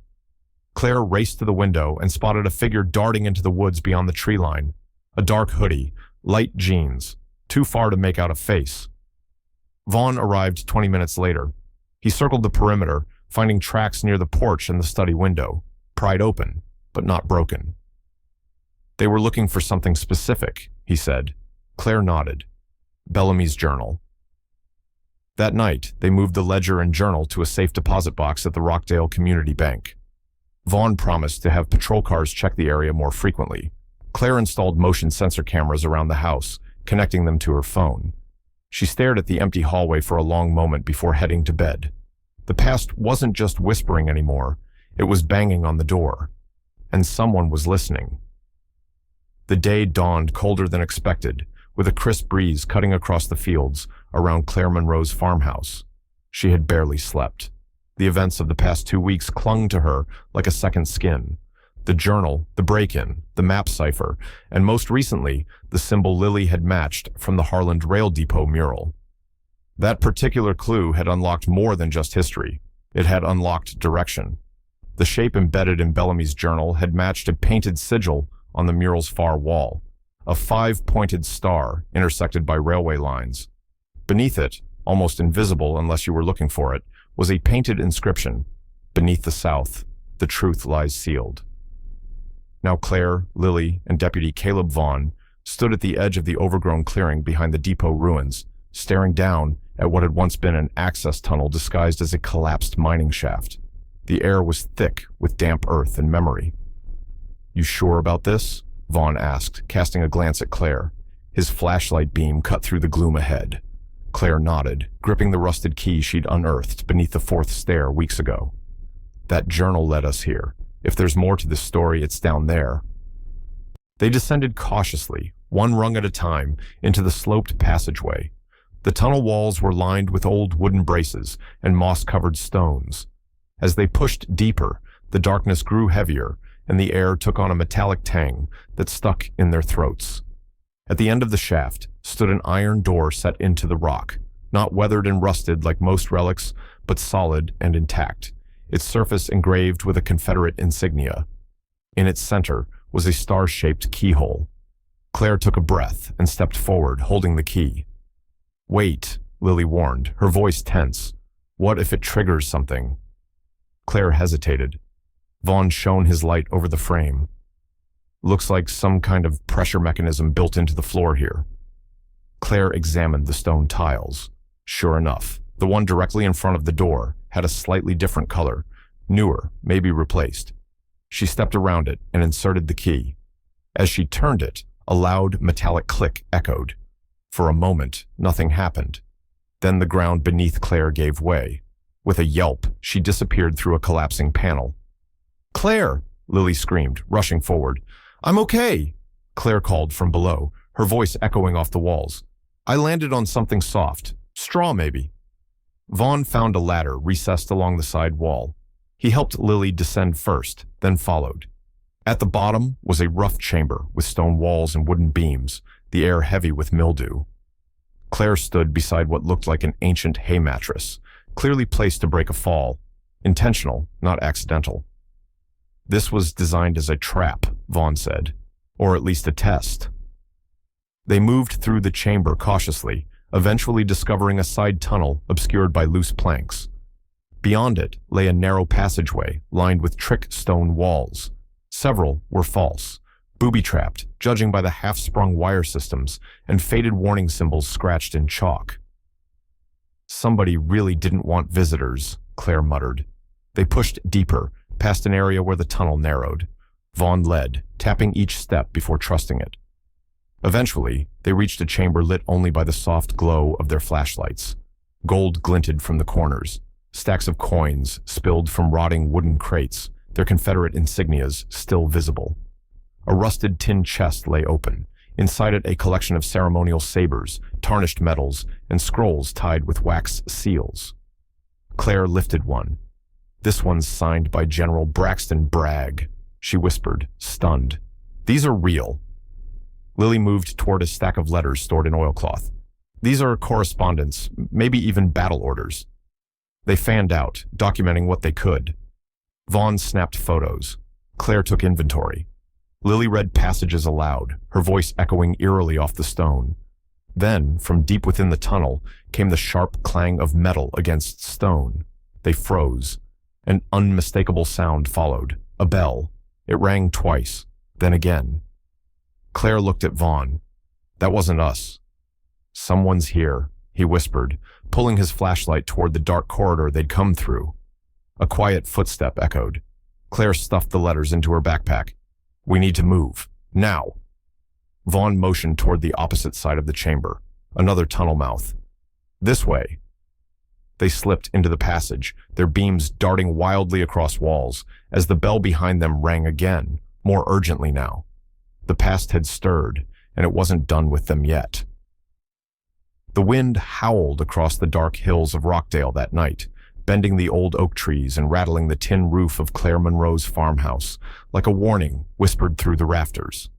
Claire raced to the window and spotted a figure darting into the woods beyond the tree line. A dark hoodie, light jeans, too far to make out a face. Vaughn arrived 20 minutes later. He circled the perimeter, finding tracks near the porch and the study window, pried open, but not broken. "They were looking for something specific," he said. Claire nodded. "Bellamy's journal." That night, they moved the ledger and journal to a safe deposit box at the Rockdale Community Bank. Vaughn promised to have patrol cars check the area more frequently. Claire installed motion sensor cameras around the house, connecting them to her phone. She stared at the empty hallway for a long moment before heading to bed. The past wasn't just whispering anymore, it was banging on the door. And someone was listening. The day dawned colder than expected, with a crisp breeze cutting across the fields around Claire Monroe's farmhouse. She had barely slept. The events of the past 2 weeks clung to her like a second skin. The journal, the break-in, the map cipher, and most recently, the symbol Lily had matched from the Harland Rail Depot mural. That particular clue had unlocked more than just history. It had unlocked direction. The shape embedded in Bellamy's journal had matched a painted sigil on the mural's far wall, a 5-pointed star intersected by railway lines. Beneath it, almost invisible unless you were looking for it, was a painted inscription, "Beneath the South, the truth lies sealed." Now Claire, Lily, and Deputy Caleb Vaughn stood at the edge of the overgrown clearing behind the depot ruins, staring down at what had once been an access tunnel disguised as a collapsed mining shaft. The air was thick with damp earth and memory. "You sure about this?" Vaughn asked, casting a glance at Claire. His flashlight beam cut through the gloom ahead. Claire nodded, gripping the rusted key she'd unearthed beneath the 4th stair weeks ago. "That journal led us here. If there's more to this story, it's down there." They descended cautiously, one rung at a time, into the sloped passageway. The tunnel walls were lined with old wooden braces and moss-covered stones. As they pushed deeper, the darkness grew heavier, and the air took on a metallic tang that stuck in their throats. At the end of the shaft stood an iron door set into the rock, not weathered and rusted like most relics, but solid and intact, its surface engraved with a Confederate insignia. In its center was a star-shaped keyhole. Claire took a breath and stepped forward, holding the key. "Wait," Lily warned, her voice tense. "What if it triggers something?" Claire hesitated. Vaughn shone his light over the frame. "Looks like some kind of pressure mechanism built into the floor here." Claire examined the stone tiles. Sure enough, the one directly in front of the door had a slightly different color, newer, maybe replaced. She stepped around it and inserted the key. As she turned it, a loud metallic click echoed. For a moment, nothing happened. Then the ground beneath Claire gave way. With a yelp, she disappeared through a collapsing panel. "Claire!" Lily screamed, rushing forward. "I'm okay!" Claire called from below, her voice echoing off the walls. "I landed on something soft. Straw, maybe." Vaughn found a ladder recessed along the side wall. He helped Lily descend first, then followed. At the bottom was a rough chamber with stone walls and wooden beams, the air heavy with mildew. Claire stood beside what looked like an ancient hay mattress, clearly placed to break a fall. Intentional, not accidental. "This was designed as a trap," Vaughn said, "or at least a test." They moved through the chamber cautiously, eventually discovering a side tunnel obscured by loose planks. Beyond it lay a narrow passageway lined with trick stone walls. Several were false, booby-trapped, judging by the half-sprung wire systems and faded warning symbols scratched in chalk. "Somebody really didn't want visitors," Claire muttered. They pushed deeper, past an area where the tunnel narrowed. Vaughn led, tapping each step before trusting it. Eventually, they reached a chamber lit only by the soft glow of their flashlights. Gold glinted from the corners. Stacks of coins spilled from rotting wooden crates, their Confederate insignias still visible. A rusted tin chest lay open. Inside it, a collection of ceremonial sabers, tarnished metals, and scrolls tied with wax seals. Claire lifted one. "This one's signed by General Braxton Bragg," she whispered, stunned. "These are real." Lily moved toward a stack of letters stored in oilcloth. "These are correspondence, maybe even battle orders." They fanned out, documenting what they could. Vaughn snapped photos. Claire took inventory. Lily read passages aloud, her voice echoing eerily off the stone. Then, from deep within the tunnel, came the sharp clang of metal against stone. They froze. An unmistakable sound followed. A bell. It rang twice, then again. Claire looked at Vaughn. "That wasn't us." "Someone's here," he whispered, pulling his flashlight toward the dark corridor they'd come through. A quiet footstep echoed. Claire stuffed the letters into her backpack. We need to move. Now. Vaughn motioned toward the opposite side of the chamber, another tunnel mouth. This way. They slipped into the passage, their beams darting wildly across walls, as the bell behind them rang again, more urgently now. The past had stirred, and it wasn't done with them yet. The wind howled across the dark hills of Rockdale that night, bending the old oak trees and rattling the tin roof of Claire Monroe's farmhouse, like a warning whispered through the rafters.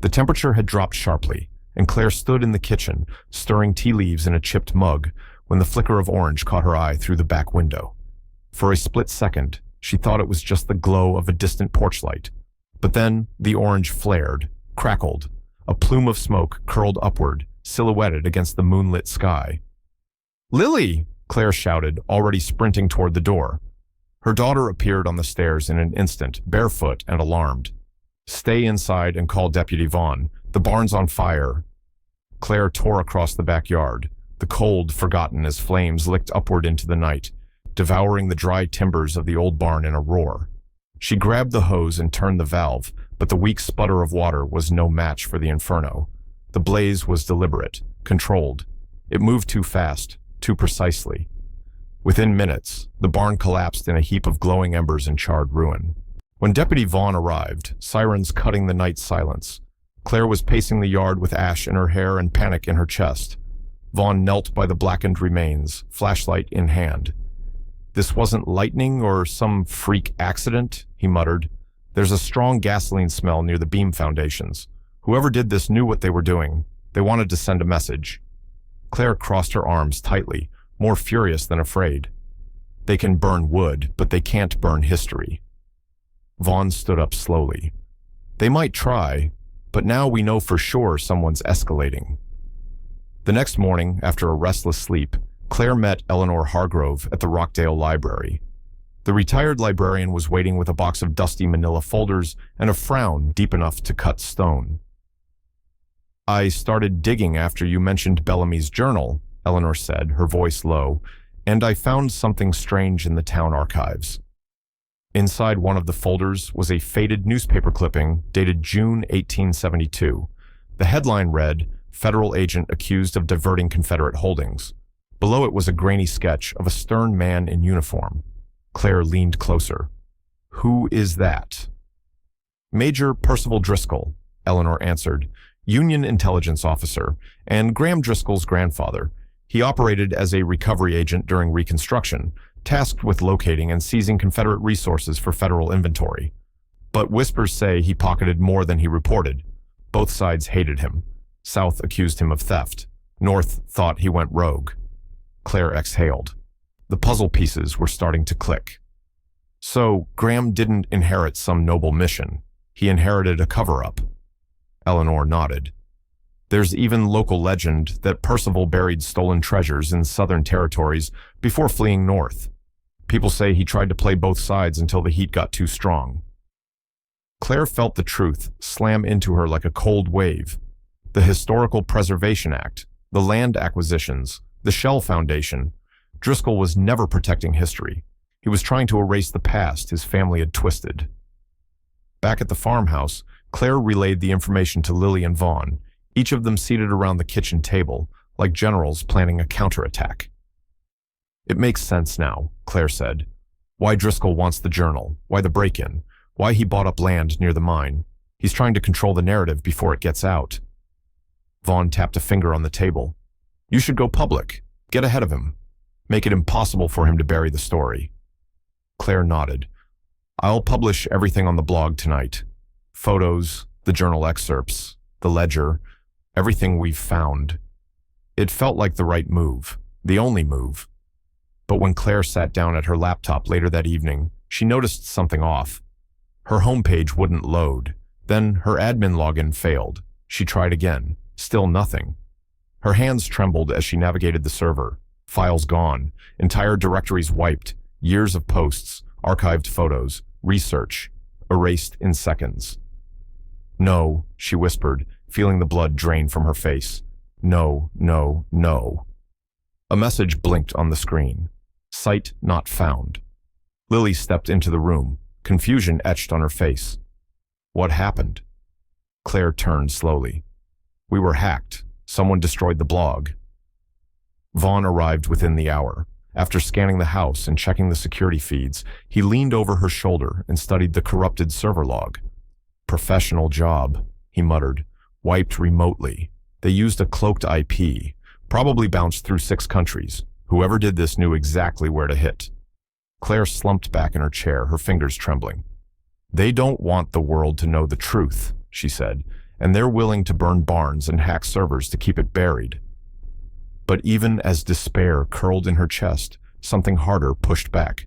The temperature had dropped sharply, and Claire stood in the kitchen, stirring tea leaves in a chipped mug, when the flicker of orange caught her eye through the back window. For a split second, she thought it was just the glow of a distant porch light. But then the orange flared, crackled. A plume of smoke curled upward, silhouetted against the moonlit sky. "Lily!" Claire shouted, already sprinting toward the door. Her daughter appeared on the stairs in an instant, barefoot and alarmed. "Stay inside and call Deputy Vaughn. The barn's on fire." Claire tore across the backyard, the cold forgotten as flames licked upward into the night, devouring the dry timbers of the old barn in a roar. She grabbed the hose and turned the valve, but the weak sputter of water was no match for the inferno. The blaze was deliberate, controlled. It moved too fast, too precisely. Within minutes, the barn collapsed in a heap of glowing embers and charred ruin. When Deputy Vaughn arrived, sirens cutting the night silence, Claire was pacing the yard with ash in her hair and panic in her chest. Vaughn knelt by the blackened remains, flashlight in hand. "This wasn't lightning or some freak accident," he muttered. "There's a strong gasoline smell near the beam foundations. Whoever did this knew what they were doing. They wanted to send a message." Claire crossed her arms tightly, more furious than afraid. "They can burn wood, but they can't burn history." Vaughn stood up slowly. "They might try, but now we know for sure someone's escalating." The next morning, after a restless sleep, Claire met Eleanor Hargrove at the Rockdale Library. The retired librarian was waiting with a box of dusty manila folders and a frown deep enough to cut stone. "I started digging after you mentioned Bellamy's journal," Eleanor said, her voice low, "and I found something strange in the town archives." Inside one of the folders was a faded newspaper clipping dated June 1872. The headline read, "Federal agent accused of diverting Confederate holdings." Below it was a grainy sketch of a stern man in uniform. Claire leaned closer. "Who is that?" "Major Percival Driscoll," Eleanor answered, "Union intelligence officer, and Graham Driscoll's grandfather. He operated as a recovery agent during Reconstruction, tasked with locating and seizing Confederate resources for federal inventory. But whispers say he pocketed more than he reported. Both sides hated him. South accused him of theft. North thought he went rogue." Claire exhaled. The puzzle pieces were starting to click. "So Graham didn't inherit some noble mission. He inherited a cover-up." Eleanor nodded. "There's even local legend that Percival buried stolen treasures in southern territories before fleeing north. People say he tried to play both sides until the heat got too strong." Claire felt the truth slam into her like a cold wave. The Historical Preservation Act, the land acquisitions, the Shell Foundation. Driscoll was never protecting history. He was trying to erase the past his family had twisted. Back at the farmhouse, Claire relayed the information to Lily and Vaughn, each of them seated around the kitchen table, like generals planning a counterattack. "It makes sense now," Claire said. "Why Driscoll wants the journal, why the break-in, why he bought up land near the mine. He's trying to control the narrative before it gets out." Vaughn tapped a finger on the table. "You should go public. Get ahead of him. Make it impossible for him to bury the story." Claire nodded. "I'll publish everything on the blog tonight. Photos, the journal excerpts, the ledger, everything we've found." It felt like the right move, the only move. But when Claire sat down at her laptop later that evening, she noticed something off. Her homepage wouldn't load. Then her admin login failed. She tried again. Still nothing. Her hands trembled as she navigated the server. Files gone. Entire directories wiped. Years of posts, archived photos, research, erased in seconds. "No," she whispered, feeling the blood drain from her face. "No, no, no." A message blinked on the screen. Site not found. Lily stepped into the room, confusion etched on her face. What happened? Claire turned slowly. We were hacked. Someone destroyed the blog. Vaughn arrived within the hour. After scanning the house and checking the security feeds, he leaned over her shoulder and studied the corrupted server log. Professional job, he muttered. Wiped remotely. They used a cloaked IP, probably bounced through 6 countries. Whoever did this knew exactly where to hit. Claire slumped back in her chair, her fingers trembling. They don't want the world to know the truth, she said, and they're willing to burn barns and hack servers to keep it buried. But even as despair curled in her chest, something harder pushed back.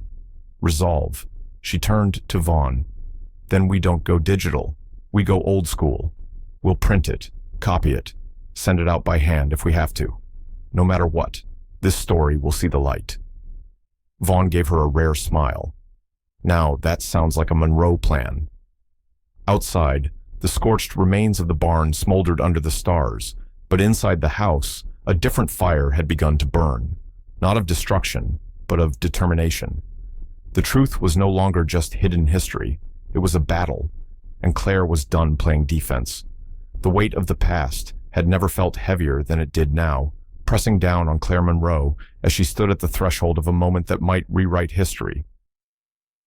Resolve. She turned to Vaughn. Then we don't go digital. We go old school. We'll print it, copy it, send it out by hand if we have to. No matter what, this story will see the light. Vaughn gave her a rare smile. Now that sounds like a Monroe plan. Outside, the scorched remains of the barn smoldered under the stars, but inside the house, a different fire had begun to burn, not of destruction, but of determination. The truth was no longer just hidden history, it was a battle, and Claire was done playing defense. The weight of the past had never felt heavier than it did now, pressing down on Claire Monroe as she stood at the threshold of a moment that might rewrite history.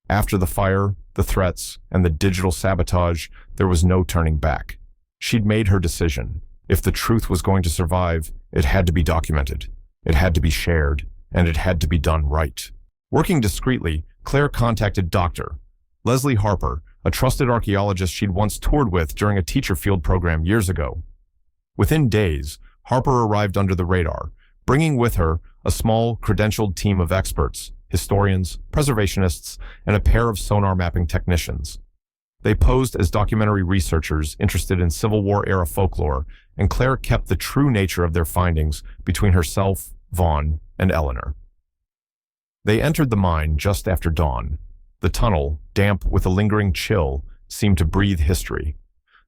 After the fire, the threats, and the digital sabotage, there was no turning back. She'd made her decision. If the truth was going to survive, it had to be documented, it had to be shared, and it had to be done right. Working discreetly, Claire contacted Dr. Leslie Harper, a trusted archaeologist she'd once toured with during a teacher field program years ago. Within days, Harper arrived under the radar, bringing with her a small, credentialed team of experts, historians, preservationists, and a pair of sonar mapping technicians. They posed as documentary researchers interested in Civil War-era folklore, and Claire kept the true nature of their findings between herself, Vaughn, and Eleanor. They entered the mine just after dawn. The tunnel, damp with a lingering chill, seemed to breathe history.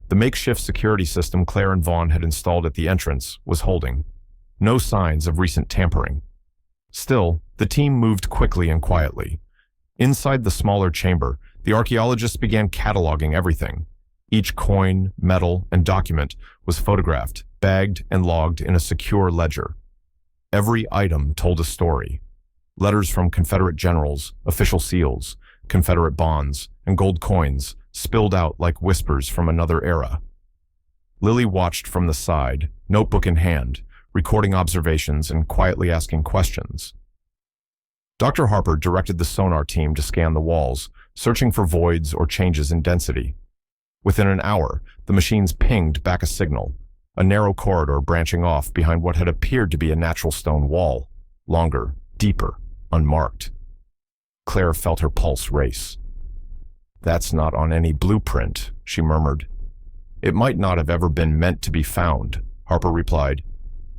The makeshift security system Claire and Vaughn had installed at the entrance was holding. No signs of recent tampering. Still, the team moved quickly and quietly. Inside the smaller chamber, the archaeologists began cataloging everything. Each coin, metal, and document was photographed, bagged, and logged in a secure ledger. Every item told a story. Letters from Confederate generals, official seals, Confederate bonds, and gold coins spilled out like whispers from another era. Lily watched from the side, notebook in hand, recording observations and quietly asking questions. Dr. Harper directed the sonar team to scan the walls, searching for voids or changes in density. Within an hour, the machines pinged back a signal, a narrow corridor branching off behind what had appeared to be a natural stone wall, longer, deeper, unmarked. Claire felt her pulse race. "That's not on any blueprint," she murmured. "It might not have ever been meant to be found," Harper replied.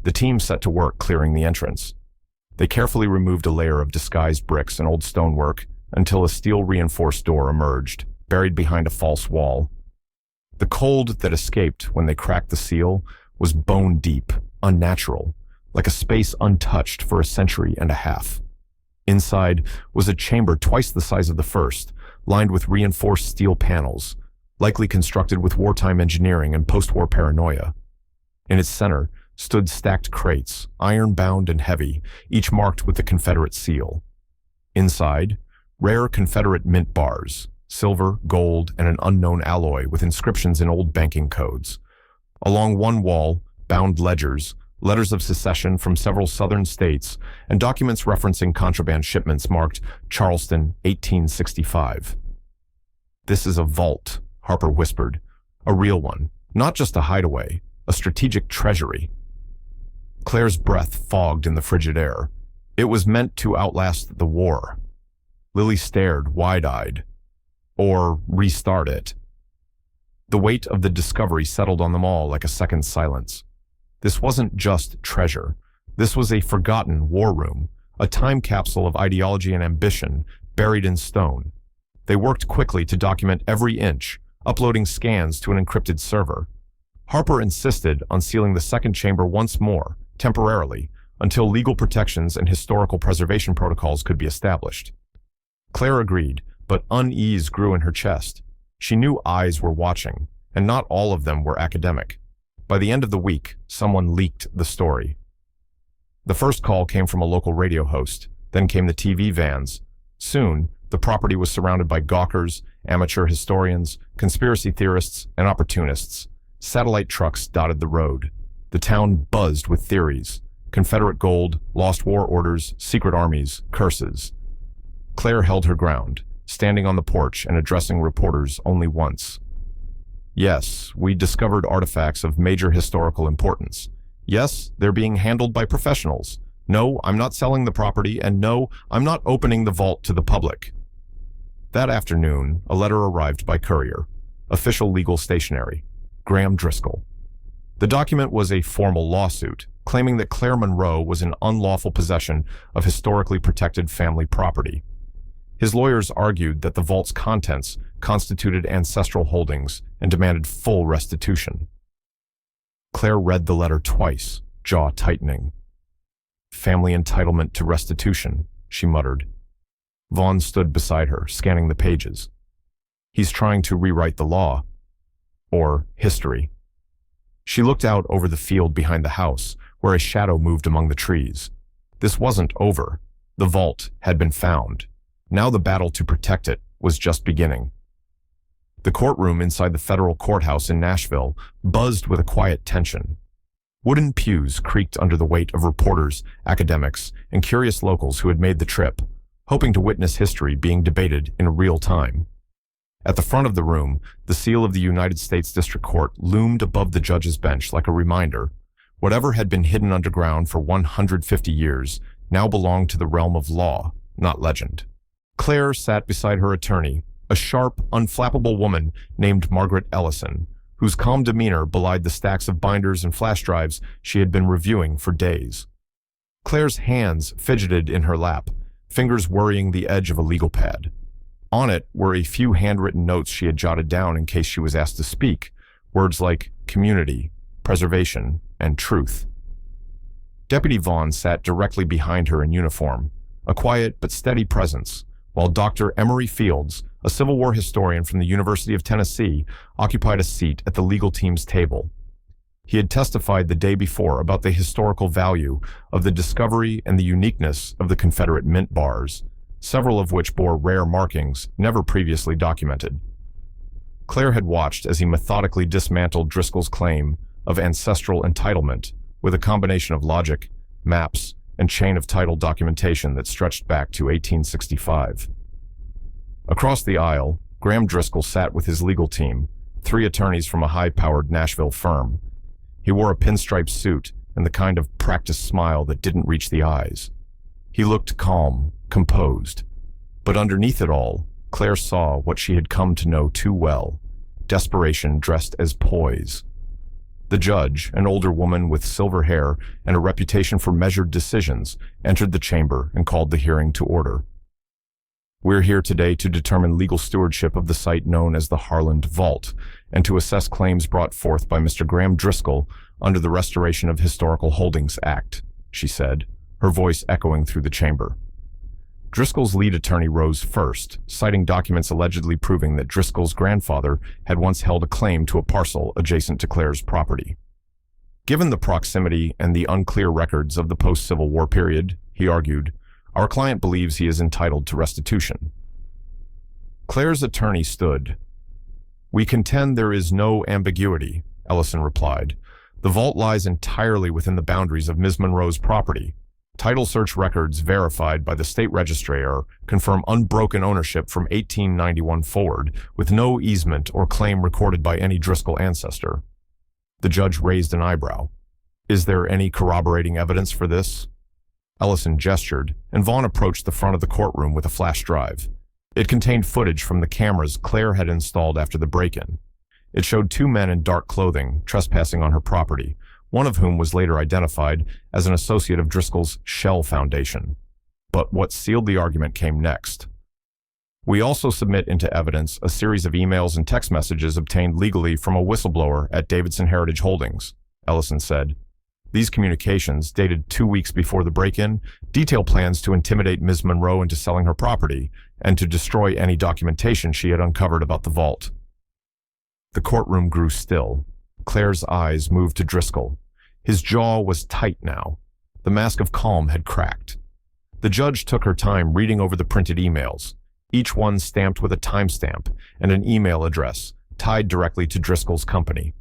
The team set to work clearing the entrance. They carefully removed a layer of disguised bricks and old stonework until a steel-reinforced door emerged, buried behind a false wall. The cold that escaped when they cracked the seal was bone-deep, unnatural, like a space untouched for a century and a half. Inside was a chamber twice the size of the first, lined with reinforced steel panels, likely constructed with wartime engineering and post-war paranoia. In its center stood stacked crates, iron-bound and heavy, each marked with the Confederate seal. Inside, rare Confederate mint bars, silver, gold, and an unknown alloy with inscriptions in old banking codes. Along one wall, bound ledgers, letters of secession from several southern states, and documents referencing contraband shipments marked Charleston, 1865. "This is a vault," Harper whispered. "A real one, not just a hideaway, a strategic treasury." Claire's breath fogged in the frigid air. It was meant to outlast the war. Lily stared, wide-eyed. Or restart it. The weight of the discovery settled on them all like a second silence. This wasn't just treasure. This was a forgotten war room, a time capsule of ideology and ambition buried in stone. They worked quickly to document every inch, uploading scans to an encrypted server. Harper insisted on sealing the second chamber once more, temporarily, until legal protections and historical preservation protocols could be established. Claire agreed, but unease grew in her chest. She knew eyes were watching, and not all of them were academic. By the end of the week, someone leaked the story. The first call came from a local radio host, then came the TV vans. Soon, the property was surrounded by gawkers, amateur historians, conspiracy theorists, and opportunists. Satellite trucks dotted the road. The town buzzed with theories: Confederate gold, lost war orders, secret armies, curses. Claire held her ground, standing on the porch and addressing reporters only once. Yes, we discovered artifacts of major historical importance. Yes, they're being handled by professionals. No, I'm not selling the property, and no, I'm not opening the vault to the public. That afternoon, a letter arrived by courier. Official legal stationery. Graham Driscoll. The document was a formal lawsuit, claiming that Claire Monroe was in unlawful possession of historically protected family property. His lawyers argued that the vault's contents constituted ancestral holdings and demanded full restitution. Claire read the letter twice, jaw tightening. "Family entitlement to restitution," she muttered. Vaughn stood beside her, scanning the pages. "He's trying to rewrite the law. Or history." She looked out over the field behind the house, where a shadow moved among the trees. This wasn't over. The vault had been found. Now the battle to protect it was just beginning. The courtroom inside the federal courthouse in Nashville buzzed with a quiet tension. Wooden pews creaked under the weight of reporters, academics, and curious locals who had made the trip, hoping to witness history being debated in real time. At the front of the room, the seal of the United States District Court loomed above the judge's bench like a reminder. Whatever had been hidden underground for 150 years now belonged to the realm of law, not legend. Claire sat beside her attorney, a sharp, unflappable woman named Margaret Ellison, whose calm demeanor belied the stacks of binders and flash drives she had been reviewing for days. Claire's hands fidgeted in her lap, fingers worrying the edge of a legal pad. On it were a few handwritten notes she had jotted down in case she was asked to speak, words like community, preservation, and truth. Deputy Vaughn sat directly behind her in uniform, a quiet but steady presence, while Dr. Emory Fields, a Civil War historian from the University of Tennessee, occupied a seat at the legal team's table. He had testified the day before about the historical value of the discovery and the uniqueness of the Confederate mint bars, several of which bore rare markings never previously documented. Claire had watched as he methodically dismantled Driscoll's claim of ancestral entitlement with a combination of logic, maps, and chain of title documentation that stretched back to 1865. Across the aisle, Graham Driscoll sat with his legal team, 3 attorneys from a high-powered Nashville firm. He wore a pinstripe suit and the kind of practiced smile that didn't reach the eyes. He looked calm, composed. But underneath it all, Claire saw what she had come to know too well: desperation dressed as poise. The judge, an older woman with silver hair and a reputation for measured decisions, entered the chamber and called the hearing to order. "We're here today to determine legal stewardship of the site known as the Harland Vault, and to assess claims brought forth by Mr. Graham Driscoll under the Restoration of Historical Holdings Act," she said, her voice echoing through the chamber. Driscoll's lead attorney rose first, citing documents allegedly proving that Driscoll's grandfather had once held a claim to a parcel adjacent to Claire's property. "Given the proximity and the unclear records of the post-Civil War period," he argued, "our client believes he is entitled to restitution." Claire's attorney stood. "We contend there is no ambiguity," Ellison replied. "The vault lies entirely within the boundaries of Ms. Monroe's property. Title search records verified by the state registrar confirm unbroken ownership from 1891 forward, with no easement or claim recorded by any Driscoll ancestor." The judge raised an eyebrow. "Is there any corroborating evidence for this?" Ellison gestured, and Vaughn approached the front of the courtroom with a flash drive. It contained footage from the cameras Claire had installed after the break-in. It showed 2 men in dark clothing trespassing on her property, one of whom was later identified as an associate of Driscoll's Shell Foundation. But what sealed the argument came next. "We also submit into evidence a series of emails and text messages obtained legally from a whistleblower at Davidson Heritage Holdings," Ellison said. These communications, dated 2 weeks before the break-in, detail plans to intimidate Ms. Monroe into selling her property and to destroy any documentation she had uncovered about the vault. The courtroom grew still. Claire's eyes moved to Driscoll. His jaw was tight now. The mask of calm had cracked. The judge took her time reading over the printed emails, each one stamped with a timestamp and an email address tied directly to Driscoll's company.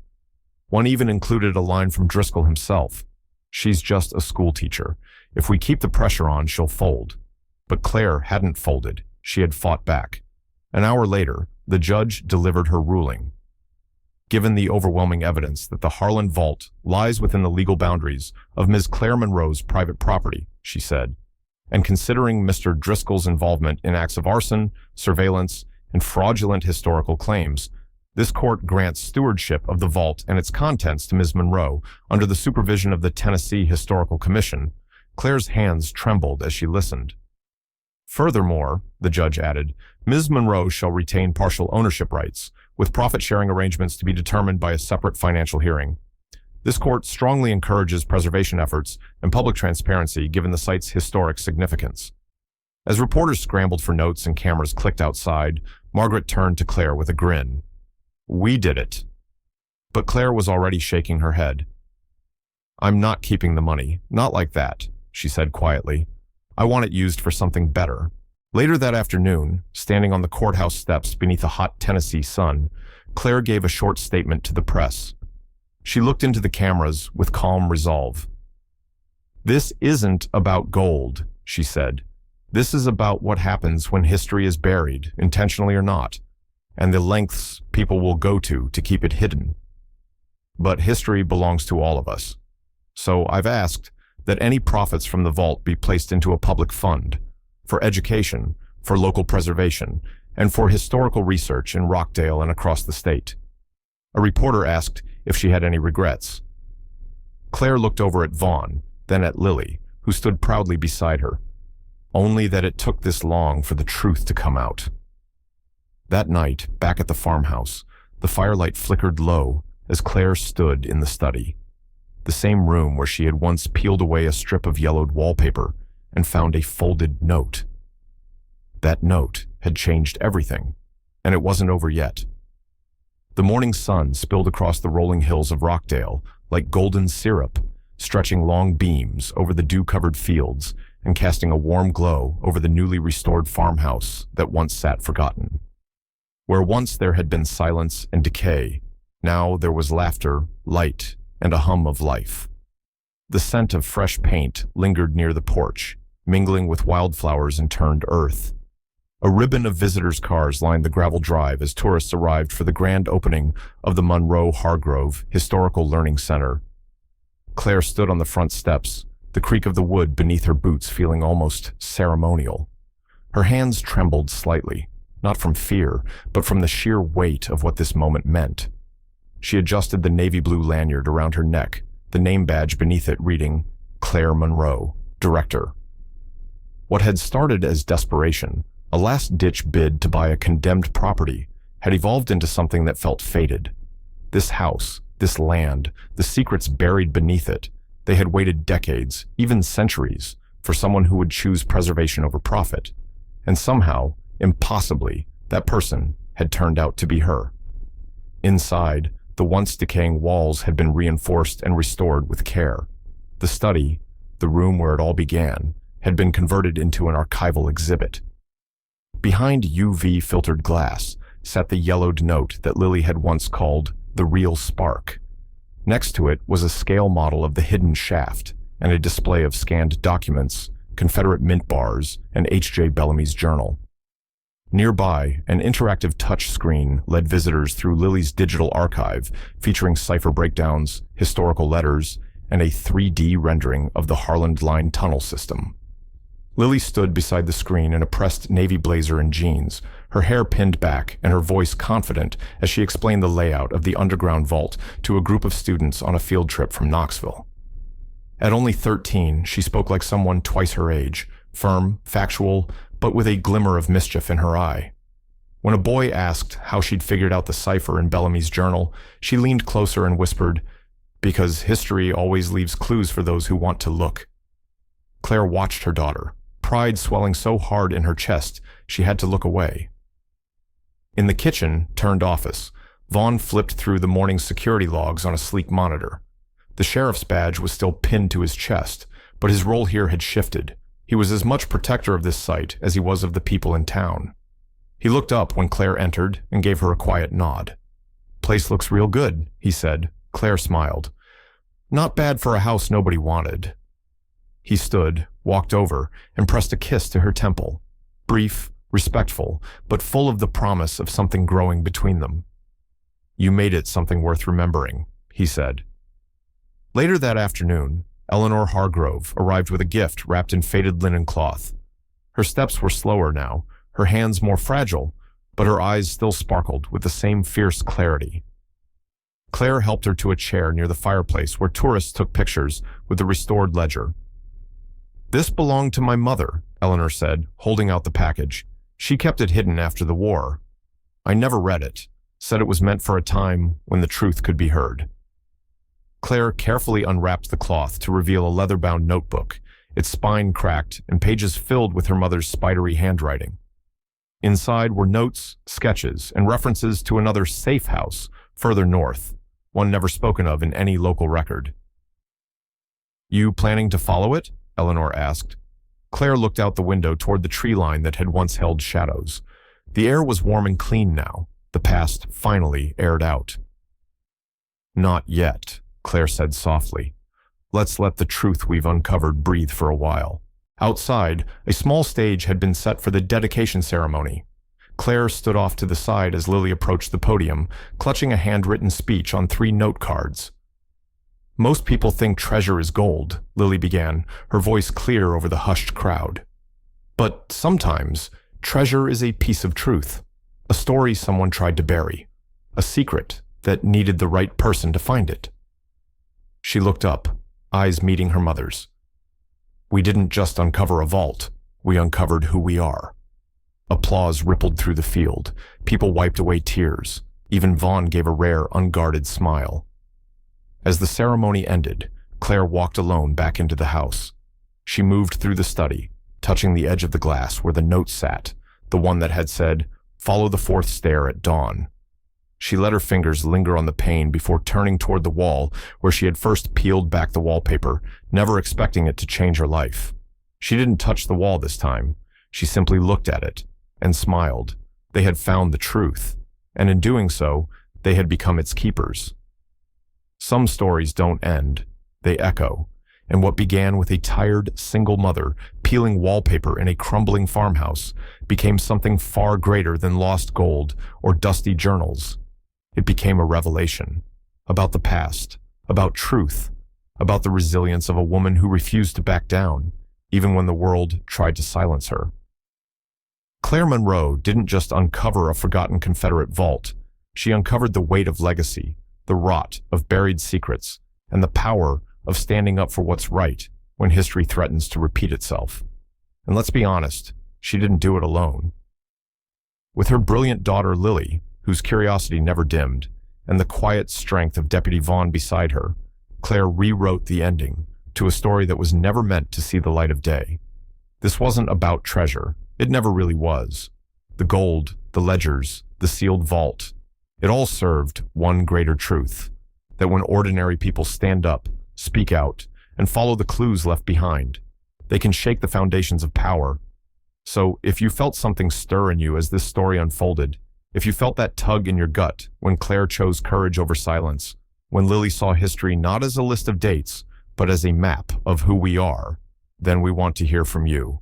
One even included a line from Driscoll himself. "She's just a schoolteacher. If we keep the pressure on, she'll fold." But Claire hadn't folded. She had fought back. An hour later, the judge delivered her ruling. Given the overwhelming evidence that the Harlan Vault lies within the legal boundaries of Ms. Claire Monroe's private property, she said, and considering Mr. Driscoll's involvement in acts of arson, surveillance, and fraudulent historical claims, this court grants stewardship of the vault and its contents to Ms. Monroe under the supervision of the Tennessee Historical Commission. Claire's hands trembled as she listened. Furthermore, the judge added, Ms. Monroe shall retain partial ownership rights, with profit-sharing arrangements to be determined by a separate financial hearing. This court strongly encourages preservation efforts and public transparency given the site's historic significance. As reporters scrambled for notes and cameras clicked outside, Margaret turned to Claire with a grin. "We did it." But Claire was already shaking her head. "I'm not keeping the money. Not like that," she said quietly. "I want it used for something better." Later that afternoon, standing on the courthouse steps beneath a hot Tennessee sun, Claire gave a short statement to the press. She looked into the cameras with calm resolve. "This isn't about gold," she said. "This is about what happens when history is buried, intentionally or not, and the lengths people will go to keep it hidden. But history belongs to all of us. So I've asked that any profits from the vault be placed into a public fund, for education, for local preservation, and for historical research in Rockdale and across the state." A reporter asked if she had any regrets. Claire looked over at Vaughn, then at Lily, who stood proudly beside her. "Only that it took this long for the truth to come out." That night, back at the farmhouse, the firelight flickered low as Claire stood in the study. The same room where she had once peeled away a strip of yellowed wallpaper and found a folded note. That note had changed everything, and it wasn't over yet. The morning sun spilled across the rolling hills of Rockdale like golden syrup, stretching long beams over the dew-covered fields and casting a warm glow over the newly restored farmhouse that once sat forgotten. Where once there had been silence and decay, now there was laughter, light, and a hum of life. The scent of fresh paint lingered near the porch, mingling with wildflowers and turned earth. A ribbon of visitors' cars lined the gravel drive as tourists arrived for the grand opening of the Monroe Hargrove Historical Learning Center. Claire stood on the front steps, the creak of the wood beneath her boots feeling almost ceremonial. Her hands trembled slightly, not from fear, but from the sheer weight of what this moment meant. She adjusted the navy blue lanyard around her neck, the name badge beneath it reading, Claire Monroe, Director. What had started as desperation, a last-ditch bid to buy a condemned property, had evolved into something that felt fated. This house, this land, the secrets buried beneath it, they had waited decades, even centuries, for someone who would choose preservation over profit. And somehow, impossibly, that person had turned out to be her. Inside, the once decaying walls had been reinforced and restored with care. The study, the room where it all began, had been converted into an archival exhibit. Behind UV-filtered glass sat the yellowed note that Lily had once called the real spark. Next to it was a scale model of the hidden shaft and a display of scanned documents, Confederate mint bars, and H.J. Bellamy's journal. Nearby, an interactive touch screen led visitors through Lily's digital archive, featuring cipher breakdowns, historical letters, and a 3D rendering of the Harlan Line tunnel system. Lily stood beside the screen in a pressed navy blazer and jeans, her hair pinned back and her voice confident as she explained the layout of the underground vault to a group of students on a field trip from Knoxville. At only 13, she spoke like someone twice her age, firm, factual, but with a glimmer of mischief in her eye. When a boy asked how she'd figured out the cipher in Bellamy's journal, she leaned closer and whispered, because history always leaves clues for those who want to look. Claire watched her daughter, pride swelling so hard in her chest she had to look away. In the kitchen, turned office, Vaughn flipped through the morning's security logs on a sleek monitor. The sheriff's badge was still pinned to his chest, but his role here had shifted. He was as much protector of this site as he was of the people in town. He looked up when Claire entered and gave her a quiet nod. "Place looks real good," he said. Claire smiled. "Not bad for a house nobody wanted." He stood, walked over, and pressed a kiss to her temple. Brief, respectful, but full of the promise of something growing between them. "You made it something worth remembering," he said. Later that afternoon, Eleanor Hargrove arrived with a gift wrapped in faded linen cloth. Her steps were slower now, her hands more fragile, but her eyes still sparkled with the same fierce clarity. Claire helped her to a chair near the fireplace where tourists took pictures with the restored ledger. "This belonged to my mother," Eleanor said, holding out the package. "She kept it hidden after the war. I never read it, said it was meant for a time when the truth could be heard." Claire carefully unwrapped the cloth to reveal a leather-bound notebook, its spine cracked and pages filled with her mother's spidery handwriting. Inside were notes, sketches, and references to another safe house further north, one never spoken of in any local record. "You planning to follow it?" Eleanor asked. Claire looked out the window toward the tree line that had once held shadows. The air was warm and clean now, the past finally aired out. "Not yet," Claire said softly. "Let's let the truth we've uncovered breathe for a while." Outside, a small stage had been set for the dedication ceremony. Claire stood off to the side as Lily approached the podium, clutching a handwritten speech on 3 note cards. "Most people think treasure is gold," Lily began, her voice clear over the hushed crowd. "But sometimes, treasure is a piece of truth, a story someone tried to bury, a secret that needed the right person to find it." She looked up, eyes meeting her mother's. "We didn't just uncover a vault, we uncovered who we are." Applause rippled through the field. People wiped away tears. Even Vaughn gave a rare, unguarded smile. As the ceremony ended, Claire walked alone back into the house. She moved through the study, touching the edge of the glass where the note sat, the one that had said, "Follow the 4th stair at dawn." She let her fingers linger on the pane before turning toward the wall where she had first peeled back the wallpaper, never expecting it to change her life. She didn't touch the wall this time. She simply looked at it and smiled. They had found the truth, and in doing so, they had become its keepers. Some stories don't end, they echo, and what began with a tired, single mother peeling wallpaper in a crumbling farmhouse became something far greater than lost gold or dusty journals. It became a revelation about the past, about truth, about the resilience of a woman who refused to back down, even when the world tried to silence her. Claire Monroe didn't just uncover a forgotten Confederate vault. She uncovered the weight of legacy, the rot of buried secrets, and the power of standing up for what's right when history threatens to repeat itself. And let's be honest, she didn't do it alone. With her brilliant daughter Lily, whose curiosity never dimmed, and the quiet strength of Deputy Vaughn beside her, Claire rewrote the ending to a story that was never meant to see the light of day. This wasn't about treasure. It never really was. The gold, the ledgers, the sealed vault, it all served one greater truth, that when ordinary people stand up, speak out, and follow the clues left behind, they can shake the foundations of power. So if you felt something stir in you as this story unfolded, if you felt that tug in your gut when Claire chose courage over silence, when Lily saw history not as a list of dates, but as a map of who we are, then we want to hear from you.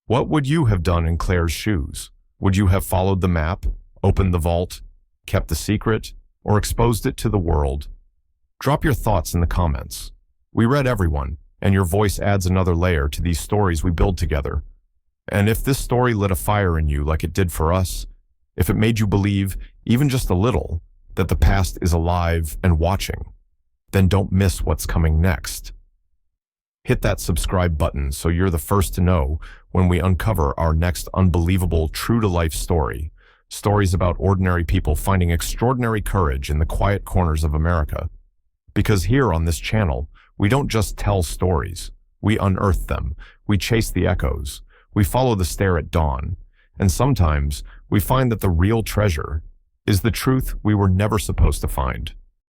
What would you have done in Claire's shoes? Would you have followed the map, opened the vault, kept the secret, or exposed it to the world? Drop your thoughts in the comments. We read everyone, and your voice adds another layer to these stories we build together. And if this story lit a fire in you like it did for us, if it made you believe, even just a little, that the past is alive and watching, then don't miss what's coming next. Hit that subscribe button so you're the first to know when we uncover our next unbelievable true-to-life story. Stories about ordinary people finding extraordinary courage in the quiet corners of America. Because here on this channel, we don't just tell stories. We unearth them. We chase the echoes. We follow the stare at dawn. And sometimes we find that the real treasure is the truth we were never supposed to find.